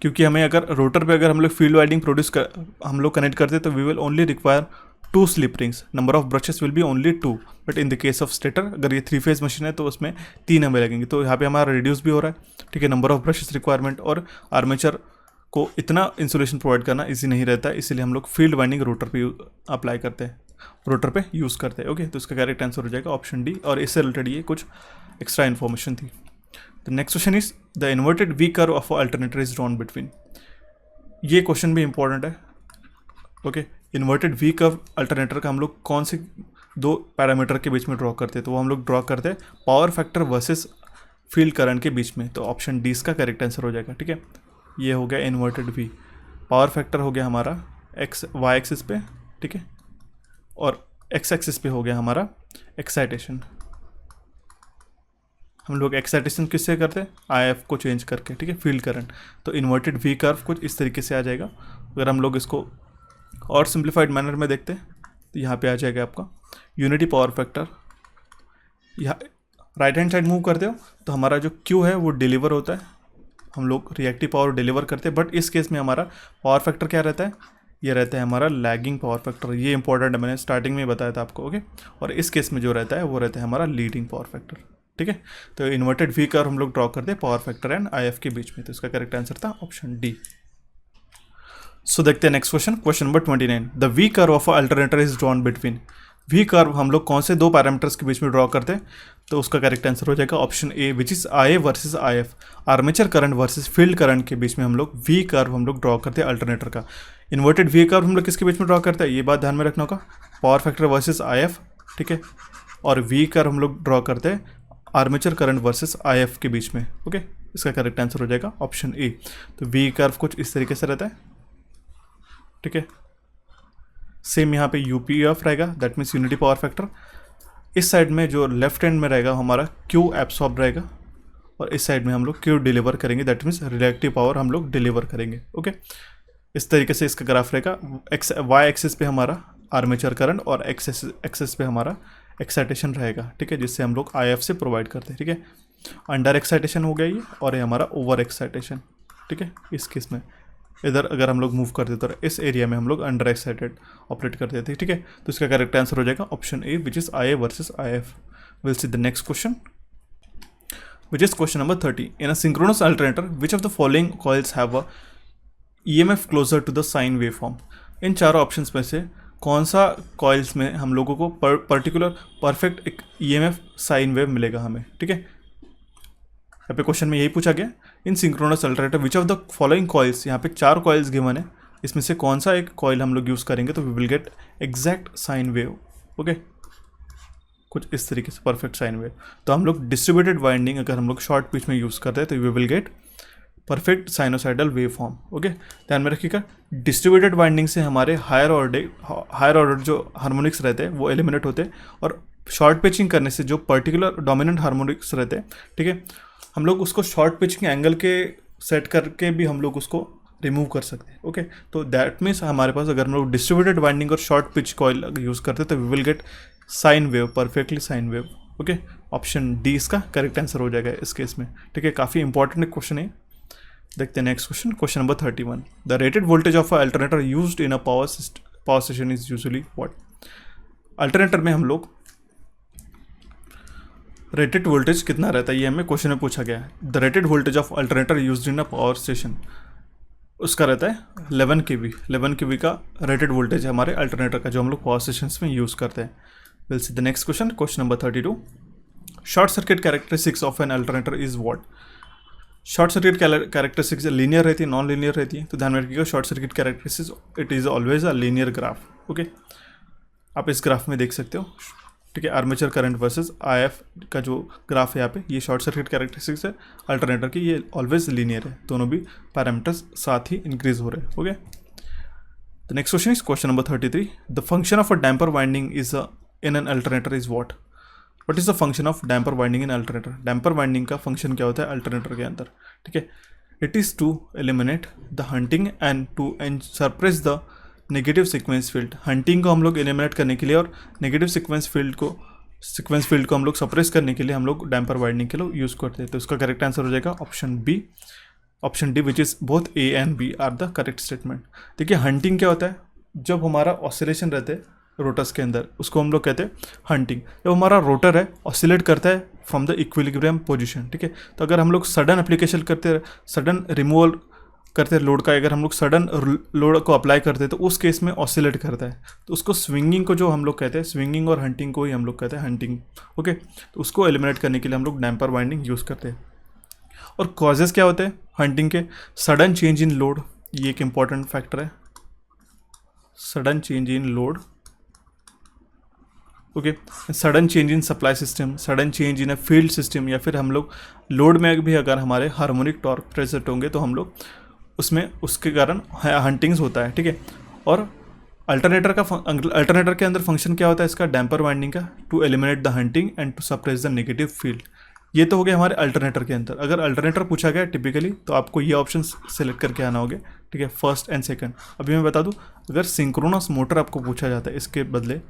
क्योंकि हमें अगर रोटर पे अगर हम लोग फील्ड वाइंडिंग हम लोग कनेक्ट करते हैं तो we will only require 2 slip rings, number of brushes will be only 2। But in the case of stator अगर ये 3 फेज मशीन है तो उसमें 3 हमें लगेंगे, तो यहाँ पे हमारा रिड्यूस भी हो रहा है। ठीक है, नंबर ऑफ ब्रशेस रिक्वायरमेंट, और आर्मेचर को इतना इंसुलेशन प्रोवाइड करना इजी नहीं रहता है, इसीलिए हम लोग फील्ड वाइंडिंग रोटर पे अप्लाई करते हैं, रोटर पे यूज़ करते हैं। ओके, तो इसका करेक्ट आंसर हो जाएगा ऑप्शन डी, और इससे रिलेटेड ये कुछ एक्स्ट्रा इन्फॉर्मेशन थी। The next question is the inverted we curve of alternator is drawn between. ये क्वेश्चन भी इंपॉर्टेंट है। Okay, inverted we curve alternator का हम लोग कौन से दो पैरामीटर के बीच में ड्रॉ करते हैं, तो वो हम लोग ड्रॉ करते हैं power factor versus field current के बीच में, तो ऑप्शन डी इसका करेक्ट आंसर हो जाएगा। ठीक है, ये हो गया इन्वर्टेड वी, पावर फैक्टर हो गया हमारा एक्स वाई एक्सिस पे, ठीक है, और एक्स एक्सिस पे हो गया हमारा एक्साइटेशन। हम लोग एक्साइटेशन किससे करते हैं, आई एफ को चेंज करके, ठीक है, फील्ड करंट। तो इन्वर्टेड वी कर्व कुछ इस तरीके से आ जाएगा। अगर हम लोग इसको और सिंप्लीफाइड मैनर में देखते हैं तो यहाँ पे आ जाएगा आपका यूनिटी पावर फैक्टर। यहाँ राइट हैंड साइड मूव करते हो तो हमारा जो क्यू है वो डिलीवर होता है, हम लोग रिएक्टिव पावर डिलीवर करते हैं, बट इस केस में हमारा पावर फैक्टर क्या रहता है, ये रहता है हमारा लैगिंग पावर फैक्टर। ये इंपॉर्टेंट है, मैंने स्टार्टिंग में बताया था आपको। ओके, और इस केस में जो रहता है वो रहता है हमारा लीडिंग पावर फैक्टर। ठीक है, तो इन्वर्टेड वी कर्व हम लोग ड्रॉ करते हैं power factor and I F के बीच में, तो इसका करेक्ट आंसर था ऑप्शन डी। सो देखते हैं next question, question number 29। The V curve of alternator is drawn between. V curve हम लोग कौन से दो पैरामीटर्स के बीच में ड्रॉ करते हैं, तो उसका करेक्ट आंसर हो जाएगा option A, which is I versus I F, armature current versus field current के बीच में हम लोग वी कर्व हम लोग ड्रॉ करते हैं अल्टरनेटर का। इन्वर्टेड वी कर्व हम लोग किसके बीच में ड्रॉ करते हैं, ये बात ध्यान में रखना होगा, power factor versus I F, ठीक है, और वी कर्व हम लोग ड्रॉ करते हैं armature current versus I F के बीच में। ओके, इसका करेक्ट आंसर हो जाएगा ऑप्शन ए। तो वी कर्व कुछ इस तरीके से रहता है, ठीक है, सेम यहाँ पे यूपीएफ रहेगा, that means unity power factor. इस साइड में जो लेफ्ट हैंड में रहेगा हमारा क्यू एब्सॉर्ब रहेगा, और इस साइड में हम लोग क्यू डिलीवर करेंगे, दैट मीन्स रिएक्टिव पावर हम लोग डिलीवर करेंगे। ओके, इस तरीके से इसका ग्राफ रहेगा। एक्स वाई एक्सिस पे हमारा आर्मेचर करंट और एक्स एक्सिस पे हमारा एक्साइटेशन रहेगा, ठीक है, जिससे हम लोग आई एफ से प्रोवाइड करते हैं। ठीक है, अंडर एक्साइटेशन हो गया ये, और ये हमारा ओवर एक्साइटेशन, ठीक है। इस केस में इधर अगर हम लोग मूव करते तो इस एरिया में हम लोग अंडर एक्साइटेड ऑपरेट करते थे, ठीक है। तो इसका करेक्ट आंसर हो जाएगा option A, which is I A versus I F. Will see the next question, which is question number 30। In a synchronous alternator which of the following coils have a EMF closer to the sine wave form. इन चारों ऑप्शंस में से कौन सा कॉइल्स में हम लोगों को पर्टिकुलर परफेक्ट एक ईएमएफ साइन वेव मिलेगा हमें, ठीक है। यहाँ पे क्वेश्चन में यही पूछा गया, in synchronous alternator which of the following coils, यहाँ पे 4 कॉइल्स गिवन है, इसमें से कौन सा एक कॉइल हम लोग यूज़ करेंगे तो we will get exact sine wave. Okay, कुछ इस तरीके से परफेक्ट साइन वेव। तो हम लोग डिस्ट्रीब्यूटेड वाइंडिंग अगर हम लोग शॉर्ट पिच में यूज़ करते हैं तो we will get perfect sinusoidal wave form. Okay, ध्यान में रखिएगा, डिस्ट्रीब्यूटेड वाइंडिंग से हमारे हायर ऑर्डर जो हार्मोनिक्स रहते हैं वो एलिमिनेट होते हैं, और शॉर्ट पिचिंग करने से जो पर्टिकुलर डोमिनेंट हार्मोनिक्स रहते हैं, ठीक है, हम लोग उसको शॉर्ट पिचिंग एंगल के सेट करके भी हम लोग उसको रिमूव कर सकते हैं। ओके, तो दैट मीन्स हमारे पास अगर हम लोग डिस्ट्रीब्यूटेड वाइंडिंग और शॉर्ट पिच कॉइल यूज़ करते हैं तो we will get sine wave, perfectly sine wave. Okay, option D इसका करेक्ट आंसर हो जाएगा इस केस में, ठीक है। काफ़ी इंपॉर्टेंट क्वेश्चन है। देखते हैं next question, question number 31। The rated voltage of alternator used in a power station is usually what. Alternator में हम लोग रेटेड वोल्टेज कितना रहता है, ये हमें क्वेश्चन में पूछा गया है। The rated voltage of alternator used in a power station, उसका रहता है 11 kV। 11 kV का रेटेड वोल्टेज है हमारे अल्टरनेटर का, जो हम लोग पावर स्टेशन में यूज़ करते हैं। Will see the next question, question number 32। Short circuit characteristics of an alternator is what. Short circuit characteristics linear रहती है, नॉन लीनियर रहती है, तो ध्यान में रखिएगा short circuit characteristics it is always a linear graph. Okay, आप इस ग्राफ में देख सकते हो, ठीक है, आर्मेचर करंट वर्सेस आईएफ का जो ग्राफ है यहाँ पे, ये शॉर्ट सर्किट कैरेक्टरिस्टिक्स है अल्टरनेटर की, ये ऑलवेज लीनियर है, दोनों भी पैरामीटर्स साथ ही इंक्रीज हो रहे हैं। Okay, the next question is question number 33। The function of a damper winding is in an alternator is what. What is the function of damper winding in alternator. Damper winding का फंक्शन क्या होता है अल्टरनेटर के अंदर, ठीक है। It is to eliminate the hunting and to suppress the negative sequence field. Hunting को हम लोग एलिमिनेट करने के लिए और नेगेटिव सीक्वेंस फील्ड को हम लोग सप्रेस करने के लिए हम लोग डैम्पर वाइंडिंग के लिए यूज़ करते हैं। तो इसका करेक्ट आंसर हो जाएगा option B, option D, which is both A and B are the correct statement. देखिए, हंटिंग क्या होता है, जब हमारा ऑसिलेशन रहते हैं रोटर्स के अंदर, उसको हम लोग कहते हैं हंटिंग। जब हमारा रोटर है ऑसिलेट करता है फ्रॉम द इक्विलिब्रियम पोजीशन, ठीक है, तो अगर हम लोग सडन एप्लीकेशन करते हैं, सडन रिमूवल करते हैं लोड का, अगर हम लोग सडन लोड को अप्लाई करते हैं तो उस केस में ऑसिलेट करता है, तो उसको स्विंगिंग को जो हम लोग कहते हैं, स्विंगिंग और हंटिंग को ही हम लोग कहते हैं हंटिंग। ओके, तो उसको एलिमिनेट करने के लिए हम लोग डैम्पर वाइंडिंग यूज़ करते हैं। और कॉजेज़ क्या होते हैं हंटिंग के? सडन चेंज इन लोड, ये एक इंपॉर्टेंट फैक्टर है, sudden change in load. Okay, sudden change in supply system, sudden change in a field system, या फिर हम लोग लोड में भी अगर हमारे हार्मोनिक टॉर्क प्रेजेंट होंगे तो हम लोग उसमें उसके कारण हंटिंग्स होता है। ठीक है, और अल्टरनेटर के अंदर फंक्शन क्या होता है इसका, डैम्पर वाइंडिंग का, to eliminate the hunting and to suppress the negative field. ये तो हो गया हमारे अल्टरनेटर के अंदर। अगर अल्टरनेटर पूछा गया टिपिकली तो आपको ये ऑप्शन सेलेक्ट करके आना होगा। ठीक है, फर्स्ट एंड सेकंड। अभी मैं बता दूं, अगर सिंक्रोनस मोटर आपको पूछा जाता है इसके बदले,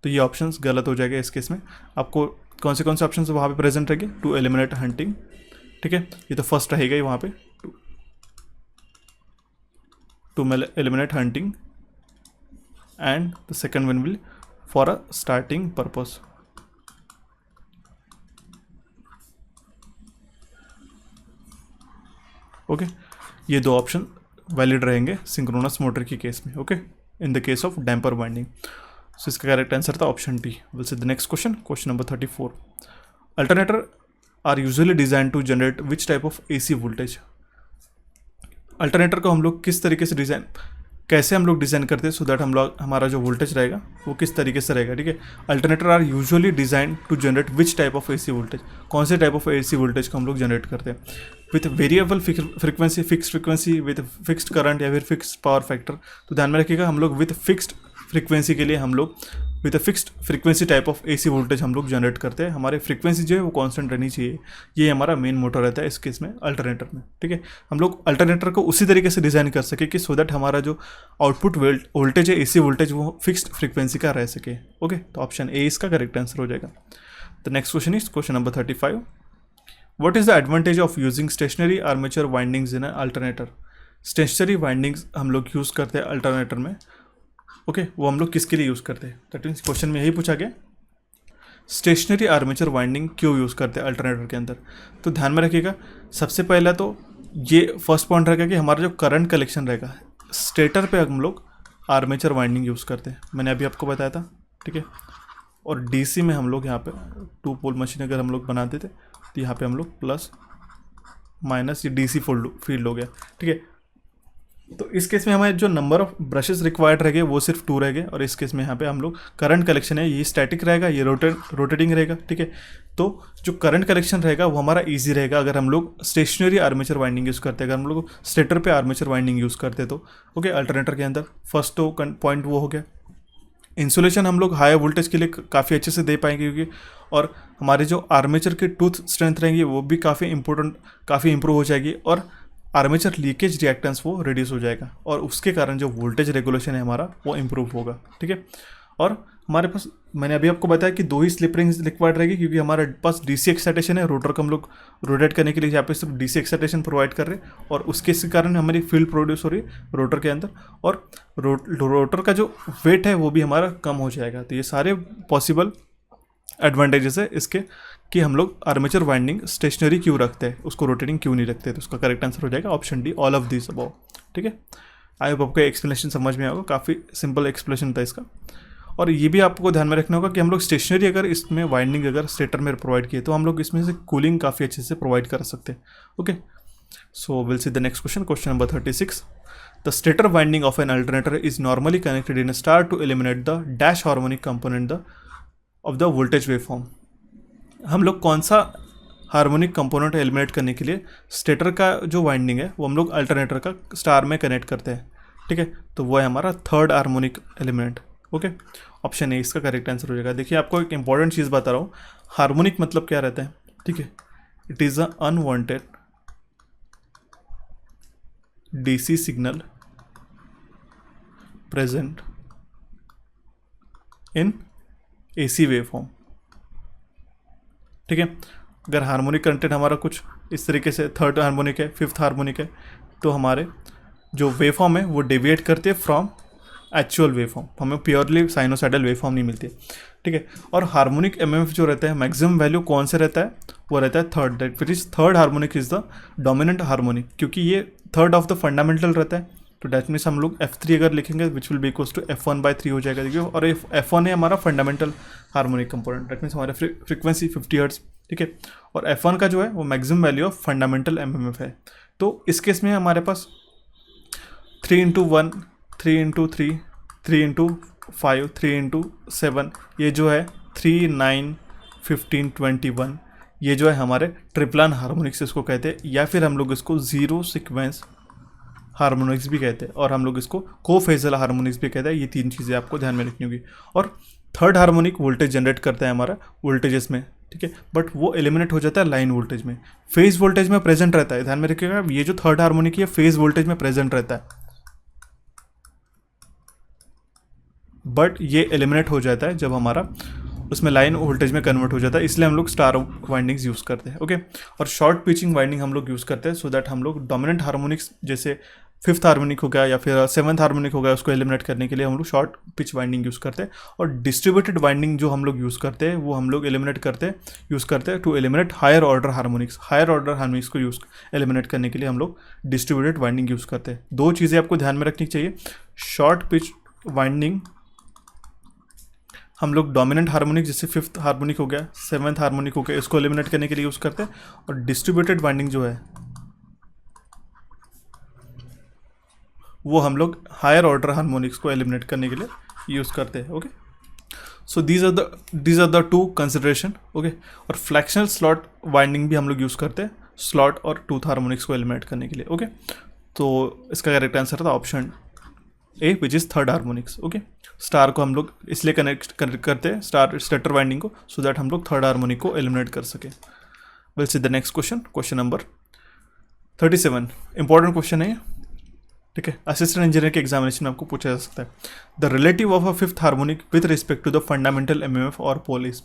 तो ये ऑप्शंस गलत हो जाएगा। इस केस में आपको कौन से ऑप्शन वहाँ पे प्रेजेंट रहेंगे, टू एलिमिनेट हंटिंग। ठीक है, ये तो फर्स्ट रहेगा ही वहाँ पे, to eliminate hunting, and the second one will for a starting purpose. Okay, ये दो ऑप्शन वैलिड रहेंगे सिंक्रोनस मोटर की केस में। Okay, in the case of damper winding. So इसका करेक्ट आंसर था option D. Will see the next question, question number 34। Alternator are usually design to generate which type of AC voltage? Alternator को हम लोग किस तरीके से कैसे हम लोग डिज़ाइन करते हैं सो दैट हम लोग हमारा जो वोल्टेज रहेगा वो किस तरीके से रहेगा। ठीक है, alternator are usually design to generate which type of AC voltage, कौन से टाइप ऑफ एसी वोल्टेज को हम लोग जनरेट करते हैं, with variable frequency, fixed frequency, with fixed current या फिर फिक्स्ड पावर फैक्टर। तो ध्यान में रखिएगा, हम लोग विथ फिक्स्ड फ्रीक्वेंसी के लिए हम लोग with a fixed frequency type of AC voltage हम लोग जनरेट करते हैं। हमारे फ्रीक्वेंसी जो है वो कांस्टेंट रहनी चाहिए, ये हमारा मेन मोटर रहता है इस केस में अल्टरनेटर में। ठीक है, हम लोग अल्टरनेटर को उसी तरीके से डिज़ाइन कर सके कि सो दैट हमारा जो आउटपुट वोल्टेज है एसी वोल्टेज वो फिक्स्ड फ्रीक्वेंसी का रह सके। ओके, तो ऑप्शन ए इसका करेक्ट आंसर हो जाएगा। The next question is question number 35। What is the advantage of using stationary armature windings in alternator? Stationary windings हम लोग यूज़ करते हैं अल्टरनेटर में। ओके, वो हम लोग किसके लिए यूज़ करते हैं? दैट मीन्स क्वेश्चन में यही पूछा गया, स्टेशनरी आर्मेचर वाइंडिंग क्यों यूज़ करते हैं अल्टरनेटर के अंदर। तो ध्यान में रखिएगा, सबसे पहला तो ये फर्स्ट पॉइंट रहेगा कि हमारा जो करंट कलेक्शन रहेगा, स्टेटर पे हम लोग आर्मेचर वाइंडिंग यूज़ करते हैं, मैंने अभी आपको बताया था। ठीक है, और डीसी में हम लोग यहाँ पे 2 पोल मशीन अगर हम लोग बनाते थे तो यहाँ पे हम लोग प्लस माइनस ये डीसी फील्ड हो गया। ठीक है, तो इस केस में हमारे जो नंबर ऑफ ब्रशेस रिक्वायर्ड रहेंगे वो सिर्फ 2 रहेंगे, और इस केस में यहाँ पे हम लोग करंट कलेक्शन है, ये स्टैटिक रहेगा, ये रोटेटिंग रहेगा। ठीक है, तो जो करंट कलेक्शन रहेगा वो हमारा इजी रहेगा अगर हम लोग स्टेशनरी आर्मेचर वाइंडिंग यूज़ करते हैं, अगर हम लोग स्टेटर पे आर्मेचर वाइंडिंग यूज़ करते हैं तो। ओके, अल्टरनेटर के अंदर फर्स्ट तो पॉइंट वो हो गया। इंसुलेशन हम लोग हाई वोल्टेज के लिए काफ़ी अच्छे से दे पाएंगे, क्योंकि और हमारे जो आर्मेचर की टूथ स्ट्रेंथ रहेंगी वो भी काफ़ी इंप्रूव हो जाएगी, और आर्मेचर लीकेज रिएक्टेंस वो रिड्यूस हो जाएगा, और उसके कारण जो वोल्टेज रेगुलेशन है हमारा वो इम्प्रूव होगा। ठीक है, और हमारे पास मैंने अभी आपको बताया कि 2 ही स्लिप रिंग्स रिक्वायर्ड रहेगी, क्योंकि हमारे पास डीसी एक्साइटेशन है, रोटर को हम लोग रोटेट करने के लिए यहाँ पे सिर्फ डीसी एक्साइटेशन प्रोवाइड कर रहे हैं, और उसके कारण हमारी फील्ड प्रोड्यूस हो रही है रोटर के अंदर, और रोटर का जो वेट है वो भी हमारा कम हो जाएगा। तो ये सारे पॉसिबल एडवांटेजेस है इसके कि हम लोग आर्मेचर वाइंडिंग स्टेशनरी क्यों रखते हैं, उसको रोटेटिंग क्यों नहीं रखते। तो उसका करेक्ट आंसर हो जाएगा option D, all of this above. ठीक है, आई होप आपको एक्सप्लेनेशन समझ में आएगा, काफ़ी सिंपल एक्सप्लेनेशन था इसका। और ये भी आपको ध्यान में रखना होगा कि हम लोग स्टेशनरी अगर इसमें वाइंडिंग अगर स्टेटर में प्रोवाइड किए तो हम लोग इसमें से कूलिंग काफ़ी अच्छे से प्रोवाइड कर सकते हैं। Okay, so will see the next question, question number 36। The stator winding of an alternator is normally connected in a star to eliminate the dash harmonic component of the voltage waveform. हम लोग कौन सा हार्मोनिक कंपोनेंट एलिमिनेट करने के लिए स्टेटर का जो वाइंडिंग है वो हम लोग अल्टरनेटर का स्टार में कनेक्ट करते हैं। ठीक है, तो वो है हमारा third harmonic element. Okay, option A इसका करेक्ट आंसर हो जाएगा। देखिए, आपको एक इंपॉर्टेंट चीज़ बता रहा हूँ, हार्मोनिक मतलब क्या रहता है। ठीक है, it is a unwanted DC signal present in AC waveform. ठीक है, अगर हार्मोनिक कंटेंट हमारा कुछ इस तरीके से थर्ड हार्मोनिक है, फिफ्थ हार्मोनिक है, तो हमारे जो वेवफॉर्म है वो डेविएट करते हैं फ्रॉम एक्चुअल वेवफॉर्म, हमें प्योरली साइनोसाइडल वेवफॉर्म नहीं मिलती है। ठीक है, और हार्मोनिक एमएमएफ जो रहता है मैक्सिमम वैल्यू कौन से रहता है, वो रहता है third, that which is third harmonic is the dominant harmonic, क्योंकि ये थर्ड ऑफ द फंडामेंटल रहता है। तो डैट मीन्स हम लोग F3 अगर लिखेंगे which will be equals to F1/3 हो जाएगा, देखिए। और F1 है हमारा fundamental harmonic component, that means हमारा फ्रीक्वेंसी 50 हर्ट्ज, ठीक है। और F1 का जो है वो maximum value of fundamental MMF है। तो इस केस में हमारे पास 3x1, 3x3, 3x5, 3x7, ये जो है 3, 9, 15, 21, ये जो है हमारे ट्रिप्लान हार्मोनिक्स इसको कहते हैं, या फिर हम लोग इसको जीरो सीक्वेंस हार्मोनिक्स भी कहते हैं, और हम लोग इसको कोफेजल हार्मोनिक्स भी कहते हैं। ये तीन चीज़ें आपको ध्यान में रखनी होगी। और थर्ड हार्मोनिक वोल्टेज जनरेट करता है हमारा वोल्टेजेस में, ठीक है, बट वो एलिमिनेट हो जाता है लाइन वोल्टेज में। फेज वोल्टेज में प्रेजेंट रहता है, ध्यान में रखिएगा, ये जो थर्ड हार्मोनिक है फेज वोल्टेज में प्रेजेंट रहता है, बट ये एलिमिनेट हो जाता है जब हमारा उसमें लाइन वोल्टेज में कन्वर्ट हो जाता है, इसलिए हम लोग स्टार वाइंडिंग्स यूज़ करते हैं, ओके। और शॉर्ट पिचिंग वाइंडिंग हम लोग यूज़ करते हैं, सो दैट हम लोग डोमिनेंट हार्मोनिक्स जैसे फिफ्थ हार्मोनिक हो गया या फिर सेवन्थ हार्मोनिक हो गया, उसको एलिमिनेट करने के लिए हम लोग शॉर्ट पिच वाइंडिंग यूज़ करते हैं। और डिस्ट्रीब्यूटेड वाइंडिंग जो हम लोग यूज़ करते हैं वो हम लोग यूज़ करते हैं to eliminate higher order harmonics. Higher order harmonics को एलिमिनेट करने के लिए हम लोग डिस्ट्रीब्यूटेड वाइंडिंग यूज़ करते हैं। दो चीज़ें आपको ध्यान में रखनी चाहिए, शॉर्ट पिच वाइंडिंग हम लोग डोमिनेंट हार्मोनिक जैसे फिफ्थ हार्मोनिक हो गया, सेवन्थ हार्मोनिक हो गया, इसको एलिमिनेट करने के लिए यूज़ करते हैं। और डिस्ट्रीब्यूटेड वाइंडिंग जो है वो हम लोग हायर ऑर्डर हार्मोनिक्स को एलिमिनेट करने के लिए यूज़ करते हैं, okay. So these are the two consideration, okay. और फ्लैक्शनल स्लॉट वाइंडिंग भी हम लोग यूज़ करते हैं स्लॉट और टूथ हार्मोनिक्स को एलिमिनेट करने के लिए, ओके। तो इसका करेक्ट आंसर था option A which is third harmonics, okay. Star को हम लोग इसलिए कनेक्ट करते हैं स्टेटर वाइंडिंग को, सो दैट हम लोग थर्ड हार्मोनिक को एलिमिनेट कर सके। Will see the next question, question number 37। Important question है, ठीक है, असिस्टेंट इंजीनियर के एग्जामिनेशन में आपको पूछा जा सकता है। The relative of a fifth harmonic with respect to the fundamental MMF और पोल इज।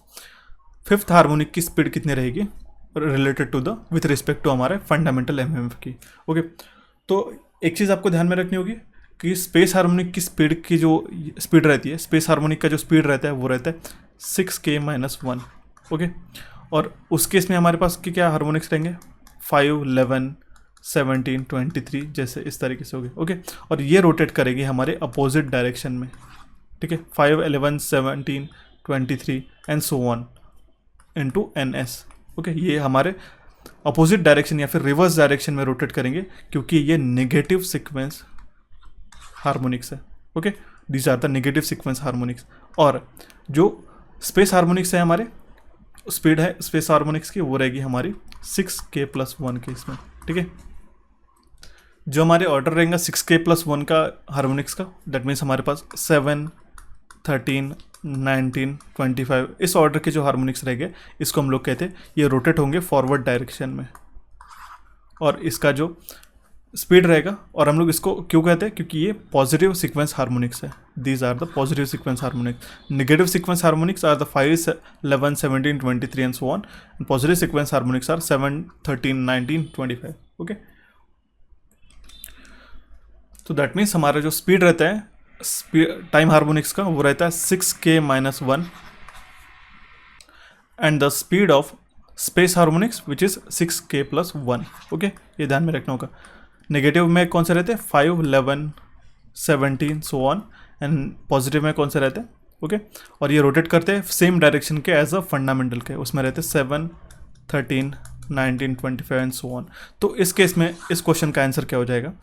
फिफ्थ हार्मोनिक की स्पीड कितनी रहेगी related to the with respect to हमारे फंडामेंटल एमएमएफ की, ओके। तो एक चीज़ आपको ध्यान में रखनी होगी कि स्पेस हार्मोनिक की स्पीड की जो स्पीड रहती है, स्पेस हार्मोनिक का जो स्पीड रहता है वो रहता है 6k-1, ओके। और उस केस में हमारे पास क्या हार्मोनिक्स रहेंगे 5, 11, 17, 23 जैसे इस तरीके से हो गए, ओके। और ये रोटेट करेगी हमारे अपोजिट डायरेक्शन में, ठीक है, 5, 11, 17, 23 and so on into NS, okay. ये हमारे अपोजिट डायरेक्शन या फिर रिवर्स डायरेक्शन में रोटेट करेंगे, क्योंकि ये नेगेटिव सीक्वेंस हार्मोनिक्स है, okay. These are the negative sequence harmonics. और जो स्पेस हार्मोनिक्स है हमारे स्पीड है स्पेस हार्मोनिक्स की, वो रहेगी हमारी 6k+1 के इसमें, ठीक है। जो हमारे ऑर्डर रहेगा 6k+1 का हार्मोनिक्स का, दैट मीन्स हमारे पास 7, 13, 19, 25 इस ऑर्डर के जो हार्मोनिक्स रहेंगे इसको हम लोग कहते हैं ये रोटेट होंगे फॉरवर्ड डायरेक्शन में, और इसका जो स्पीड रहेगा, और हम लोग इसको क्यों कहते हैं, क्योंकि ये पॉजिटिव सीक्वेंस हार्मोनिक्स है। These are the positive sequence harmonics. Negative sequence harmonics are the 5, 11, 17, 23 and so on, and positive sequence harmonics are 7, 13, 19, 25, okay. तो दैट मीन्स हमारा जो स्पीड रहता है टाइम हार्मोनिक्स का वो रहता है 6k-1 and the speed of space harmonics which is 6k+1, okay. ये ध्यान में रखना होगा। नेगेटिव में कौन से रहते हैं 5, 11, 17 सो ऑन, एंड पॉजिटिव में कौन से रहते हैं, ओके। और ये रोटेट करते हैं सेम डायरेक्शन के एज अ फंडामेंटल के, उसमें रहते हैं 7, 13, 19, 25 एंड सो ऑन। तो इस केस में इस क्वेश्चन का आंसर क्या हो जाएगा,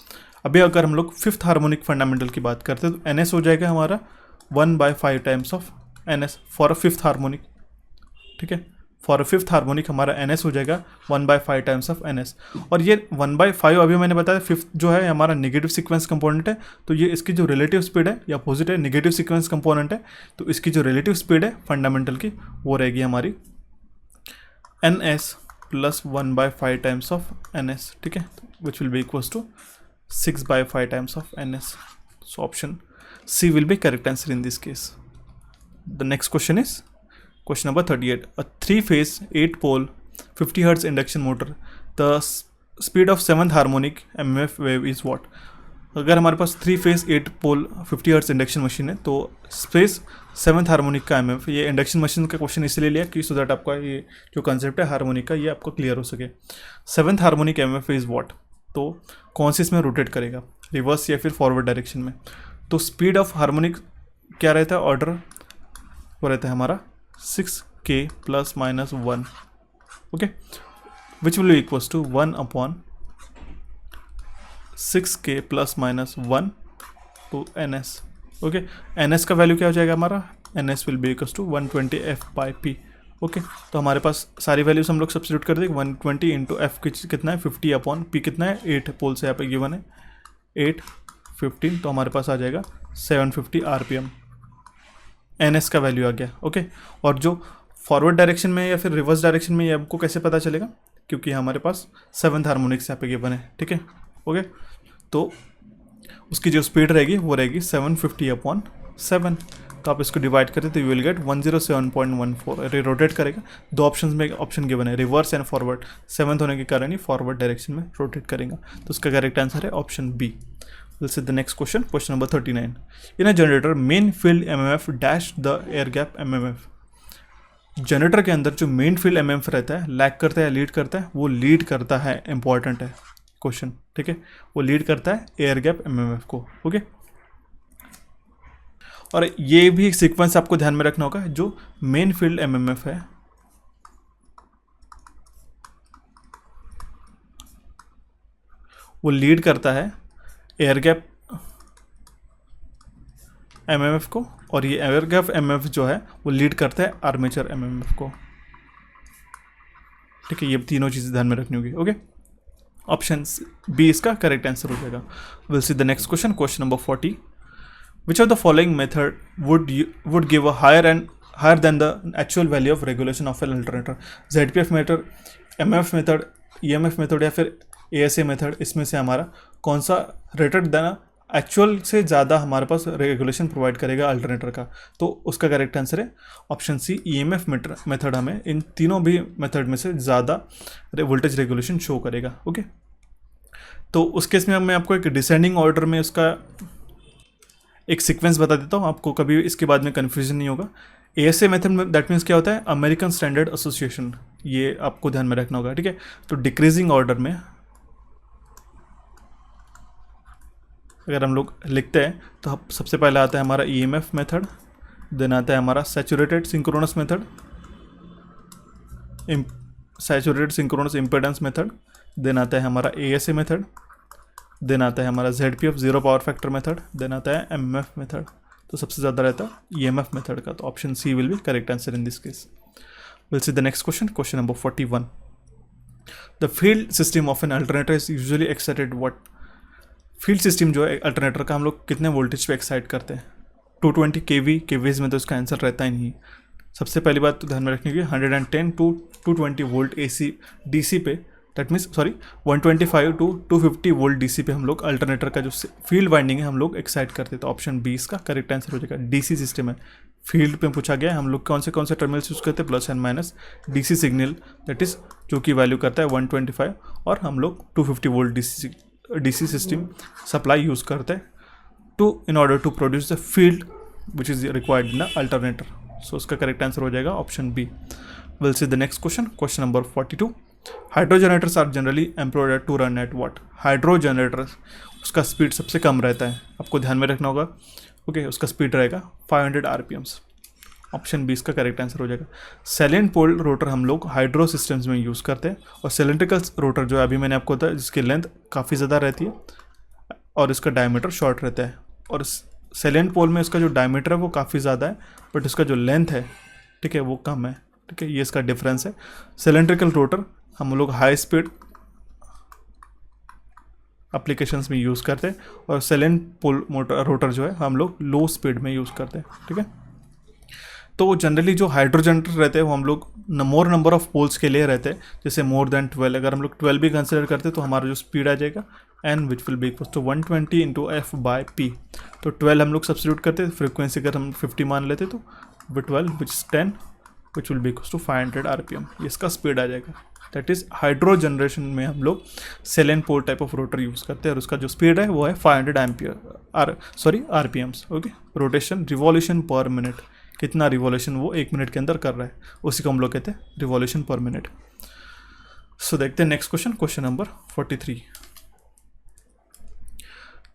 अभी अगर हम लोग फिफ्थ हार्मोनिक फंडामेंटल की बात करते हैं तो NS हो जाएगा हमारा 1/5 times of NS for a fifth harmonic, ठीक है। फॉर अ फिफ्थ हार्मोनिक हमारा NS हो जाएगा 1/5 टाइम्स ऑफ NS। और ये 1/5 अभी मैंने बताया फिफ्थ जो है हमारा नेगेटिव सीक्वेंस कंपोनेंट है, तो ये इसकी जो रिलेटिव स्पीड है या अपोजिट है नेगेटिव सीक्वेंस कंपोनेंट है, तो इसकी जो रिलेटिव स्पीड है फंडामेंटल की वो रहेगी हमारी NS + 1/5 टाइम्स ऑफ NS, ठीक है, which will be equals to 6/5 times of NS. So option C will be correct answer in this case. The next question is question number 38. A 3-phase 8-pole 50 Hz induction motor. The speed of 7th harmonic MMF wave is what? अगर हमारे पास 3 फेज 8 पोल 50 हर्ट्ज इंडक्शन मशीन है तो स्पेस 7th हार्मोनिक का एमएफ, ये इंडक्शन मशीन का क्वेश्चन इसलिए लिया कि सो दैट आपका ये जो कंसेप्ट है हार्मोनिक का ये आपको क्लियर हो सके। 7th harmonic MF is what, तो कौन से इसमें रोटेट करेगा, रिवर्स या फिर फॉरवर्ड डायरेक्शन में। तो स्पीड ऑफ हार्मोनिक क्या रहता है, ऑर्डर वो रहता है हमारा 6k + -1, okay, which will equals to 1/6k + -1 to ns, okay. ns का वैल्यू क्या हो जाएगा हमारा, ns will be equals to 120 f/p, okay. तो हमारे पास सारी वैल्यूज हम लोग सब्स्टिट्यूट कर देंगे। 120 इंटू एफ कितना है 50/p कितना है 8 पोल्स है यहाँ पे गिवन है 8 15, तो हमारे पास आ जाएगा 750 RPM, ns का वैल्यू आ गया, ओके। और जो फॉरवर्ड डायरेक्शन में या फिर रिवर्स डायरेक्शन में ये आपको कैसे पता चलेगा, क्योंकि हमारे पास 7th हार्मोनिक्स यहाँ पे गिवन है, ठीक है, ओके। तो उसकी जो स्पीड रहेगी वो रहेगी 750/7, तो आप इसको डिवाइड करें तो यू विल गेट 107.14। रोटेट करेगा, दो ऑप्शंस में ऑप्शन गिवन है रिवर्स एंड फॉरवर्ड, 7th होने के कारण ही फॉरवर्ड डायरेक्शन में रोटेट करेगा, तो उसका करेक्ट आंसर है option B. We'll see the next question, question number 39. In a generator, main field MMF dash the air gap MMF. Generator के अंदर जो मेन फील्ड MMF रहता है, लैग करता है या लीड करता है, वो लीड करता है, इंपॉर्टेंट है क्वेश्चन, ठीक है, वो लीड करता है एयर गैप MMF को, ओके। और ये भी एक सीक्वेंस आपको ध्यान में रखना होगा, जो मेन फील्ड MMF है वो लीड करता है एयर गैप MMF को, और ये एयर गैप MMF जो है वो लीड करता है आर्मेचर MMF को, ठीक है। ये तीनों चीज़ें ध्यान में रखनी होगी, ओके। ऑप्शन बी इसका करेक्ट आंसर हो जाएगा। Will see the next question, question number 40। Which of the following method would give a higher than the actual value of regulation of an alternator, ZPF method, MMF method, EMF method या फिर ASA मेथड, इसमें से हमारा कौन सा रेटेड देना एक्चुअल से ज़्यादा हमारे पास रेगुलेशन प्रोवाइड करेगा अल्टरनेटर का, तो उसका करेक्ट आंसर है ऑप्शन सी, EMF मेथड हमें इन तीनों भी मेथड में से ज़्यादा वोल्टेज रेगुलेशन शो करेगा, ओके। तो उस केस में मैं आपको एक डिसेंडिंग ऑर्डर में उसका एक सीक्वेंस बता देता हूँ, आपको कभी इसके बाद में कन्फ्यूजन नहीं होगा। ASA मेथड में दैट मीन्स क्या होता है, अमेरिकन स्टैंडर्ड एसोसिएशन, ये आपको ध्यान में रखना होगा, ठीक है। तो डिक्रीजिंग ऑर्डर में अगर हम लोग लिखते हैं तो सबसे पहले आता है हमारा EMF मेथड, देन आता है हमारा saturated synchronous method, saturated synchronous impedance method, then आता है हमारा ASA मेथड, देन आता है हमारा ZPF zero power factor method, then आता है MMF मेथड। तो सबसे ज़्यादा रहता है EMF मेथड का, तो option C will be correct answer in this case. Will see the next question, question number 41। The field system of an alternator is usually excited what, field system जो है अल्टरनेटर का हम लोग कितने वोल्टेज पे एक्साइट करते हैं, 220 kV, केवीज में तो इसका आंसर रहता ही नहीं। सबसे पहली बात तो ध्यान में रखनी है 110 to 220 वोल्ट AC DC पे, that means 125 to 250 volt DC पे हम लोग अल्टरनेटर का जो फील्ड वाइंडिंग है हम लोग एक्साइट करते हैं, तो ऑप्शन बी इसका करेक्ट आंसर हो जाएगा। DC सिस्टम है, फील्ड पे पूछा गया है हम लोग कौन से टर्मिनल्स यूज़ करते हैं, plus and minus, DC signal that is जो कि वैल्यू करता है 125, और हम लोग 250 volt DC system supply use करते हैं in order to produce the field which is required in the alternator. So उसका करेक्ट आंसर हो जाएगा option B. Will see the next question, question number 42। Hydro generators are generally employed to run at what, hydro generators उसका स्पीड सबसे कम रहता है, आपको ध्यान में रखना होगा, ओके। उसका स्पीड रहेगा 500 RPMs, ऑप्शन बी इसका करेक्ट आंसर हो जाएगा। सैलेंट पोल रोटर हम लोग हाइड्रो सिस्टम्स में यूज़ करते हैं, और सिलेंड्रिकल रोटर जो अभी मैंने आपको बताया जिसकी लेंथ काफ़ी ज़्यादा रहती है और इसका डायमीटर शॉर्ट रहता है, और सैलेंट पोल में इसका जो डायमीटर है वो काफ़ी ज़्यादा है बट इसका जो लेंथ है, ठीक है, वो कम है, ठीक है, ये इसका डिफरेंस है। सिलेंड्रिकल रोटर हम लोग हाई स्पीड एप्लीकेशंस में यूज़ करते हैं, और सैलेंट पोल रोटर जो है हम लोग लो स्पीड में यूज़ करते हैं, ठीक है। तो जनरली जो हाइड्रो जनरेटर रहते हैं वो हम लोग मोर नंबर ऑफ पोल्स के लिए रहते हैं, जैसे मोर देन 12, अगर हम लोग 12 भी कंसिडर करते हैं तो हमारा जो स्पीड आ जाएगा n which will be equal to 120 into f/p। तो 12 हम लोग सब्स्टिट्यूट करते हैं, फ्रीक्वेंसी अगर हम 50 मान लेते तो 12 which is 10 which will be equals to 500 RPM। ये इसका स्पीड आ जाएगा। दैट इज हाइड्रो जनरेशन में हम लोग salient pole type of rotor use करते हैं और उसका जो स्पीड है वो है 500 RPMs। ओके, रोटेशन रिवॉल्यूशन पर मिनट, कितना रिवॉल्यूशन वो 1 मिनट के अंदर कर रहा है, उसी को हम लोग कहते हैं रिवॉल्यूशन पर मिनट। सो देखते हैं next question, question number 43।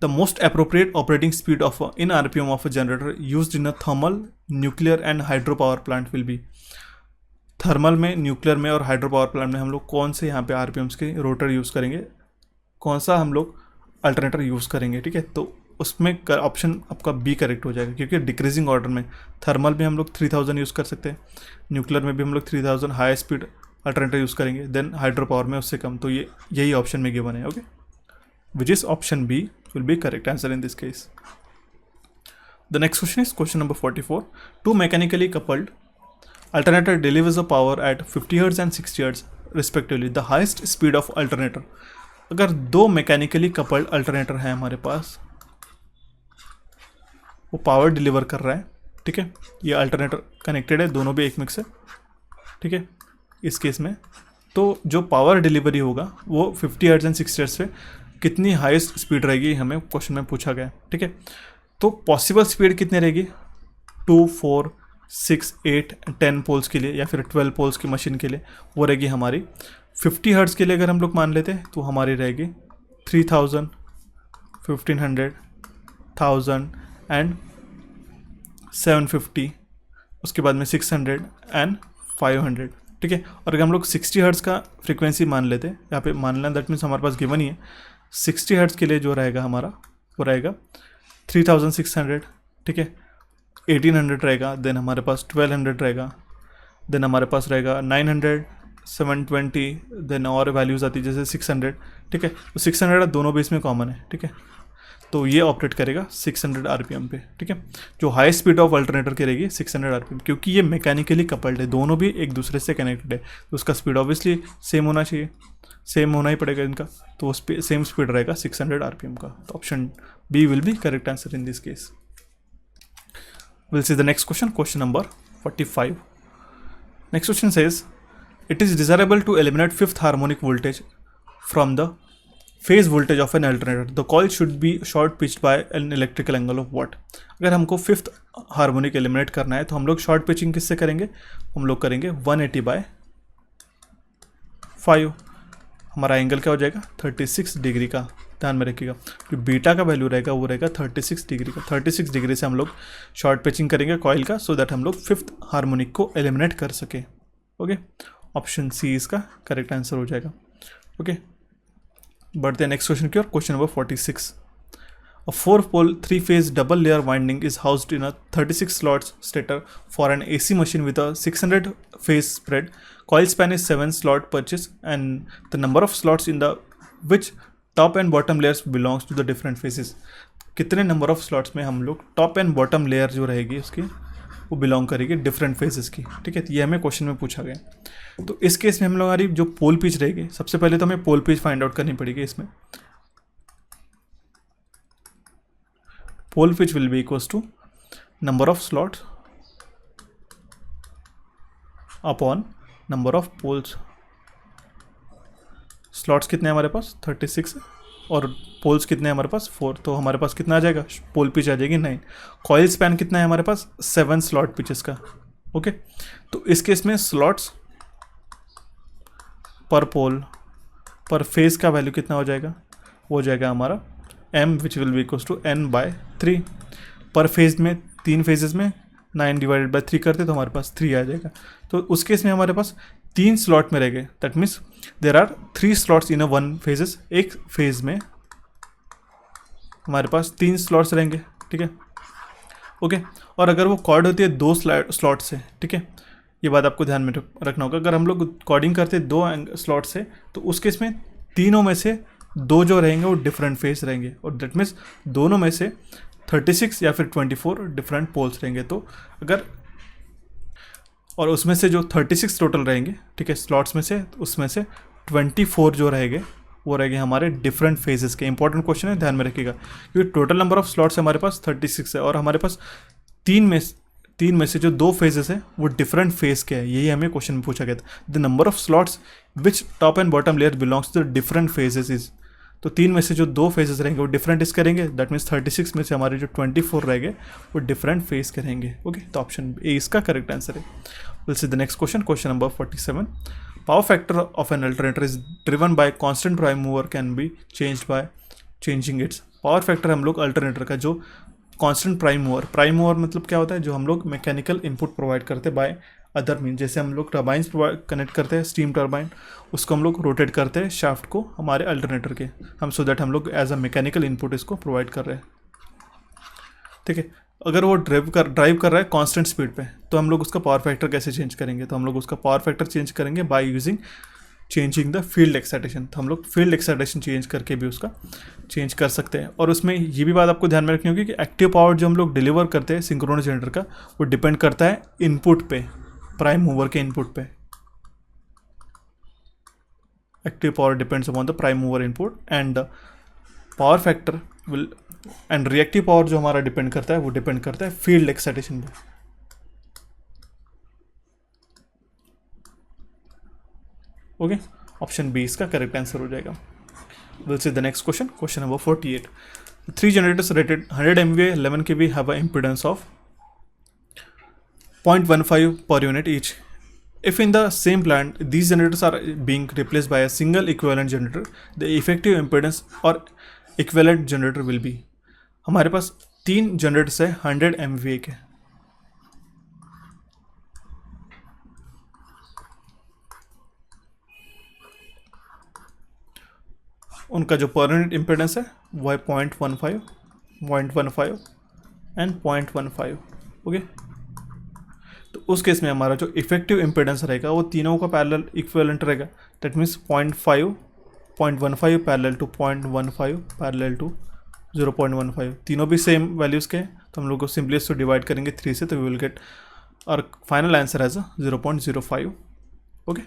The most appropriate operating speed of in RPM of a generator used in a thermal, nuclear and hydropower plant will be। Thermal में, न्यूक्लियर में और हाइड्रो पावर प्लांट में हम लोग कौन से यहाँ पे RPMs के रोटर यूज़ करेंगे, कौन सा हम लोग अल्टरनेटर यूज़ करेंगे, ठीक है। तो उसमें ऑप्शन आपका बी करेक्ट हो जाएगा, क्योंकि डिक्रीजिंग ऑर्डर में थर्मल में हम लोग 3000 यूज़ कर सकते हैं, न्यूक्लियर में भी हम लोग 3000 हाई स्पीड अल्टरनेटर यूज़ करेंगे, देन हाइड्रो पावर में उससे कम। तो ये यही ऑप्शन में गिवन है। Okay, which is option B will be correct answer in this case. The next question is question number 44. Two mechanically coupled alternator delivers the power at 50 Hz and 60 Hz respectively. The highest speed of alternator. अगर दो मैकेनिकली कपल्ड अल्टरनेटर हैं हमारे पास, वो पावर डिलीवर कर रहा है, ठीक है, ये अल्टरनेटर कनेक्टेड है, दोनों भी एक मिक्स है, ठीक है। इस केस में तो जो पावर डिलीवरी होगा वो 50 Hz एंड 60 Hz पे कितनी हाईएस्ट स्पीड रहेगी, हमें क्वेश्चन में पूछा गया है, ठीक है। तो पॉसिबल स्पीड कितनी रहेगी, 2, 4, 6, 8, 10 पोल्स के लिए या फिर 12 पोल्स की मशीन के लिए वो रहेगी हमारी 50 हर्ट्ज़ के लिए अगर हम लोग मान लेते हैं तो हमारी रहेगी 3000, 1500, 1000 एंड 750, उसके बाद में 600 एंड 500, ठीक है। और अगर हम लोग 60 हर्ट्ज़ का फ्रीक्वेंसी मान लेते हैं, यहाँ पे मान लें, दैट मीन्स हमारे पास गिवन ही है 60 हर्ट्ज़ के लिए जो रहेगा हमारा वो रहेगा 3600, ठीक है, 1800 रहेगा, देन हमारे पास 1200 रहेगा, देन हमारे पास रहेगा 900, 720, देन और वैल्यूज़ आती है जैसे 600, ठीक है। तो 600 दोनों बेस में कॉमन है, ठीक है। तो ये ऑपरेट करेगा 600 RPM पे, ठीक है। जो हाई स्पीड ऑफ अल्टरनेटर की रहेगी 600 RPM, क्योंकि ये मैकेनिकली कपल्ड है, दोनों भी एक दूसरे से कनेक्टेड है, तो उसका स्पीड ऑब्वियसली सेम होना चाहिए, सेम होना ही पड़ेगा इनका, तो उस पर सेम स्पीड रहेगा 600 RPM का। तो option B will be correct answer in this case. We'll see the next question, question number 45. Next question says, it is desirable to eliminate fifth harmonic voltage from the phase voltage of an alternator. The coil should be short pitched by an electrical angle of what? अगर हमको फिफ्थ हार्मोनिक एलिमिनेट करना है तो हम लोग शॉर्ट पिचिंग किससे करेंगे, हम लोग करेंगे 180/5। हमारा एंगल क्या हो जाएगा 36 डिग्री का, ध्यान में रखिएगा, जो बीटा का वैल्यू रहेगा वो रहेगा 36 डिग्री का। 36 डिग्री से हम लोग शॉर्ट पिचिंग करेंगे कॉइल का, सो दैट हम लोग फिफ्थ हार्मोनिक को एलिमिनेट कर सके। ओके, ऑप्शन सी इसका करेक्ट आंसर हो जाएगा। ओके, बढ़ते हैं नेक्स्ट क्वेश्चन की ओर, question number 46। A 4-pole 3-phase double layer winding is housed in a 36 slots stator for an AC machine with a 600 phase spread. Coil span is 7 slot purchase and the number of slots in the which top and bottom layers belongs to the different phases. कितने नंबर ऑफ स्लॉट्स में हम लोग टॉप एंड बॉटम लेयर जो रहेगी उसकी वो बिलोंग करेगी डिफरेंट फेजेस की, ठीक है। ये हमें क्वेश्चन में पूछा गया। तो इस केस में हम लोग हमारी जो पोल पिच रहेगी, सबसे पहले तो हमें पोल पिच फाइंड आउट करनी पड़ेगी। इसमें pole pitch will be equals to number of slots upon number of poles. Slots कितने हैं हमारे पास 36 और पोल्स कितने हैं हमारे पास 4, तो हमारे पास कितना आ जाएगा, पोल पिच आ जाएगी 9। कॉइल स्पैन कितना है हमारे पास 7 स्लॉट पिचेस का। ओके, तो इस केस में स्लॉट्स पर पोल पर फेज का वैल्यू कितना हो जाएगा, वो हो जाएगा हमारा m which will be equals to n/3। Per phase में 3 फेजेस में 9/3 करते तो हमारे पास 3 आ जाएगा। तो उस केस में हमारे पास 3 स्लॉट में रहेंगे, that means there are 3 slots in a 1 phases. एक फेज में हमारे पास 3 स्लॉट्स रहेंगे, ठीक है। ओके, और अगर वो कॉर्ड होती है 2 स्लॉट से, ठीक है, ये बात आपको ध्यान में रखना होगा। अगर हम लोग कॉर्डिंग करते हैं 2 स्लॉट से, तो उस केस में तीनों में से 2 जो रहेंगे वो डिफरेंट फेज रहेंगे, और दैट मीन्स दोनों में से 36 या फिर 24 डिफरेंट पोल्स रहेंगे। तो अगर और उसमें से जो 36 टोटल रहेंगे, ठीक है, स्लॉट्स में से, उसमें से 24 जो रहेंगे वो रहेंगे हमारे डिफरेंट फेजेस के। इंपॉर्टेंट क्वेश्चन है, ध्यान में रखिएगा, क्योंकि टोटल नंबर ऑफ स्लॉट्स हमारे पास 36 है और हमारे पास 3 तीन में से जो दो फेजेस है वो डिफरेंट फेज के है, यही हमें क्वेश्चन में पूछा गया था. The number of slots which top and bottom layer belongs to the different phases is. तो तीन में से जो दो फेजेस रहेंगे वो डिफरेंट इसके रहेंगे. दैट मीन्स 36 में से हमारे जो 24 रहेंगे वो डिफरेंट फेज के रहेंगे. ओके, तो ऑप्शन ए इसका करेक्ट आंसर है. Will see the next question, question number 47. Power factor of an alternator is driven by constant prime mover can be changed by changing its. Power factor हम लोग अल्टरनेटर का जो कांस्टेंट प्राइम मूवर मतलब क्या होता है, जो हम लोग मैकेनिकल इनपुट प्रोवाइड करते हैं बाय अदर मीन. जैसे हम लोग टर्बाइंस कनेक्ट करते हैं, स्टीम टर्बाइन, उसको हम लोग रोटेट करते हैं शाफ्ट को हमारे अल्टरनेटर के, हम सो दैट हम लोग एज अ मैकेनिकल इनपुट इसको प्रोवाइड कर रहे हैं. ठीक है, अगर वो ड्राइव कर रहा है कांस्टेंट स्पीड पे, तो हम लोग उसका पावर फैक्टर कैसे चेंज करेंगे. तो हम लोग उसका पावर फैक्टर चेंज करेंगे by using changing the field excitation. तो हम लोग फील्ड एक्साइटेशन चेंज करके भी उसका चेंज कर सकते हैं. और उसमें ये भी बात आपको ध्यान में रखनी होगी कि एक्टिव पावर जो हम लोग डिलीवर करते हैं सिंक्रोनस जनरेटर का, वो डिपेंड करता है इनपुट पे, प्राइम मूवर के इनपुट पे. Active power depends upon the prime mover input and the power factor will and reactive power जो हमारा डिपेंड करता है वो डिपेंड करता है फील्ड एक्साइटेशन पे. ओके, ऑप्शन बी इसका करेक्ट आंसर हो जाएगा. Will see the next question, question number 48. 3 generators rated 100 MVA 11 kV have an impedance of 0.15 per unit each. If in the same plant these generators are being replaced by a single equivalent generator, the effective impedance or equivalent generator will be. हमारे पास 3 जनरेटर्स है 100 MVA के. उनका जो पर यूनिट इम्पेडेंस है वो है 0.15 एंड 0.15. ओके, तो उस केस में हमारा जो इफेक्टिव इम्पेडेंस रहेगा वो तीनों का पैरेलल इक्विवेलेंट रहेगा. That means 0.15 parallel to 0.15 parallel to 0.15. तीनों भी सेम वैल्यूज़ के हैं, तो हम लोग को सिंपली इसको डिवाइड करेंगे 3 से, तो we will get our final answer as a 0.05. Okay,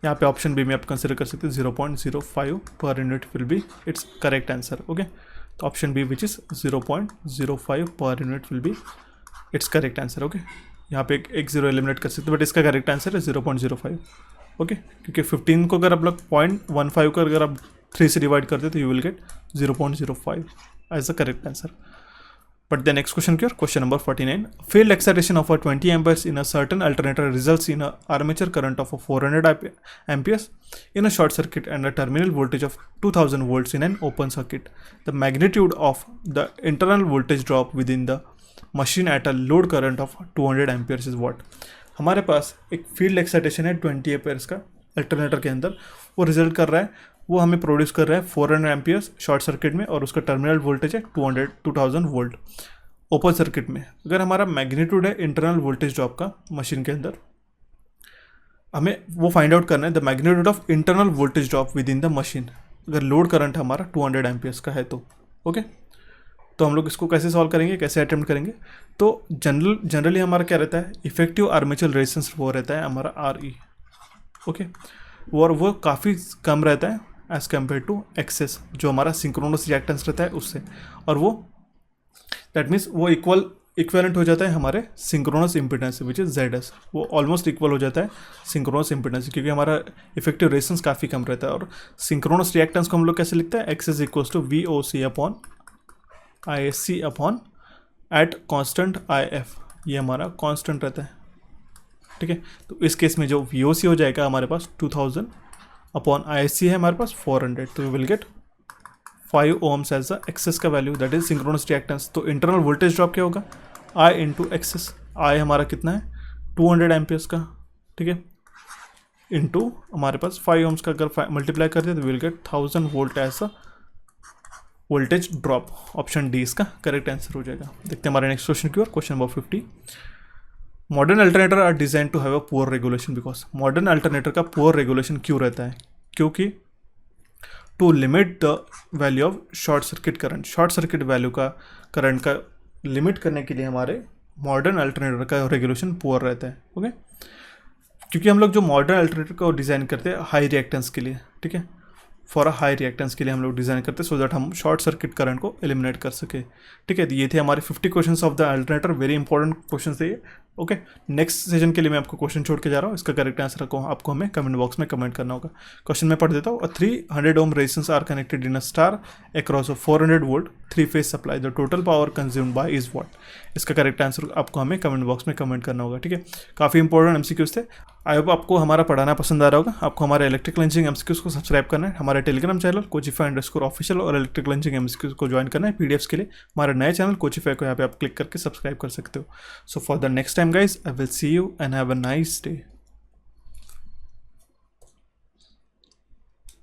यहाँ पे ऑप्शन बी में आप कंसिडर कर सकते हैं 0.05 per unit will be its correct answer. Okay, तो option B which is 0.05 per unit will be its correct answer. Okay, यहाँ पे एक जीरो एलिमिनेट कर सकते हैं, बट इसका करेक्ट आंसर है 0.05. ओके, क्योंकि 15 को अगर आप लोग 0.15 को अगर आप 3 से डिवाइड करते तो you will get 0.05 as the correct answer. But the next question here, question number 49. Field excitation of a 20 amperes in a certain alternator results in a armature current of a 400 amperes in a short circuit and a terminal voltage of 2000 volts in an open circuit. The magnitude of the internal voltage drop within the machine at a load current of 200 amperes is what? हमारे पास एक फील्ड एक्साइटेशन है 20 amperes का अल्टरनेटर के अंदर, वो रिजल्ट कर रहा है, वो हमें प्रोड्यूस कर रहा है 400 एम्पियर्स शॉर्ट सर्किट में, और उसका टर्मिनल वोल्टेज है 2000 वोल्ट ओपन सर्किट में. अगर हमारा मैग्नीट्यूड है इंटरनल वोल्टेज ड्रॉप का मशीन के अंदर, हमें वो फाइंड आउट करना है the magnitude of internal voltage drop with in the machine, अगर लोड करंट हमारा 200 एम्पियर्स का है तो. ओके, तो हम लोग इसको कैसे सॉल्व करेंगे, कैसे अटेम्प्ट करेंगे. तो जनरली हमारा क्या रहता है, इफेक्टिव आर्मेचर रेजिस्टेंस वो रहता है हमारा RE. ओके, और वो काफ़ी कम रहता है एज कम्पेयर टू एक्सेस जो हमारा सिंक्रोनस रिएक्टेंस रहता है उससे, और वो दैट मीन्स वो इक्वलेंट हो जाता है हमारे synchronous impedance which is ZS. वो ऑलमोस्ट इक्वल हो जाता है सिंक्रोनस इम्पिडेंस, क्योंकि हमारा इफेक्टिव रेजिस्टेंस काफ़ी कम रहता है. और सिंक्रोनस रिएक्टेंस को हम लोग कैसे लिखते हैं, Xs equals to VOC upon ISC upon at constant IF. ये हमारा कॉन्स्टेंट रहता है. ठीक है, तो इस केस में जो VOC हो जाएगा हमारे पास 2000 अपॉन ISC है हमारे पास 400, तो we will get 5 ohms as the X s का value, that is synchronous reactance. तो इंटरनल वोल्टेज ड्रॉप क्या होगा, I इंटू एक्सेस. I हमारा कितना है 200 एम्पियर्स का, ठीक है, इंटू हमारे पास 5 ohms का अगर मल्टीप्लाई करते हैं तो will get 1000 volt as a voltage drop. Option D इसका करेक्ट आंसर हो जाएगा. देखते हैं हमारे नेक्स्ट क्वेश्चन की ओर, question number 50. Modern alternator are designed to have a poor regulation because. Modern alternator का पुअर रेगुलेशन क्यों रहता है, क्योंकि to limit the value of short circuit current. Short circuit value का करंट का लिमिट करने के लिए हमारे मॉडर्न अल्टरनेटर का रेगुलेशन पुअर रहता है. ओके, क्योंकि हम लोग जो मॉडर्न अल्टरनेटर को डिज़ाइन करते हैं हाई रिएक्टेंस के लिए, ठीक है, फॉर अ हाई रिएक्टेंस के लिए हम लोग डिज़ाइन करते हैं, सो दैट हम शॉर्ट सर्किट करंट को एलिमिनेट कर सके। ठीक है, तो ये थे हमारे 50 questions of the alternator, very important question थे ये। ओके, नेक्स्ट सेशन के लिए मैं आपको क्वेश्चन छोड़ के जा रहा हूँ, इसका करेक्ट आंसर को आपको हमें कमेंट बॉक्स में कमेंट करना होगा। क्वेश्चन मैं पढ़ देता हूँ। 300 ohm resistance R connected in a star across 400 volt 3 phase supply, the total power consumed by is what. इसका करेक्ट आंसर आपको हमें कमेंट बॉक्स में कमेंट करना होगा। ठीक है, काफ़ी इंपॉर्टेंट एमसीक्यूज थे। आई होप आपको हमारा पढ़ाना पसंद आ रहा होगा। आपको हमारे इलेक्ट्रिकल इंजीनियरिंग एमसीक्यूज को सब्सक्राइब करना है, हमारे टेलीग्राम चैनल कोचिफाई_ऑफिशियल और इलेक्ट्रिकल इंजीनियरिंग एमसीक्यूज को ज्वाइन करना है पीडीएफ्स के लिए। हमारे नए चैनल कोचिफाई को यहाँ पे आप क्लिक करके सब्सक्राइब कर सकते हो। So for the next time guys, I will see you and have a nice day.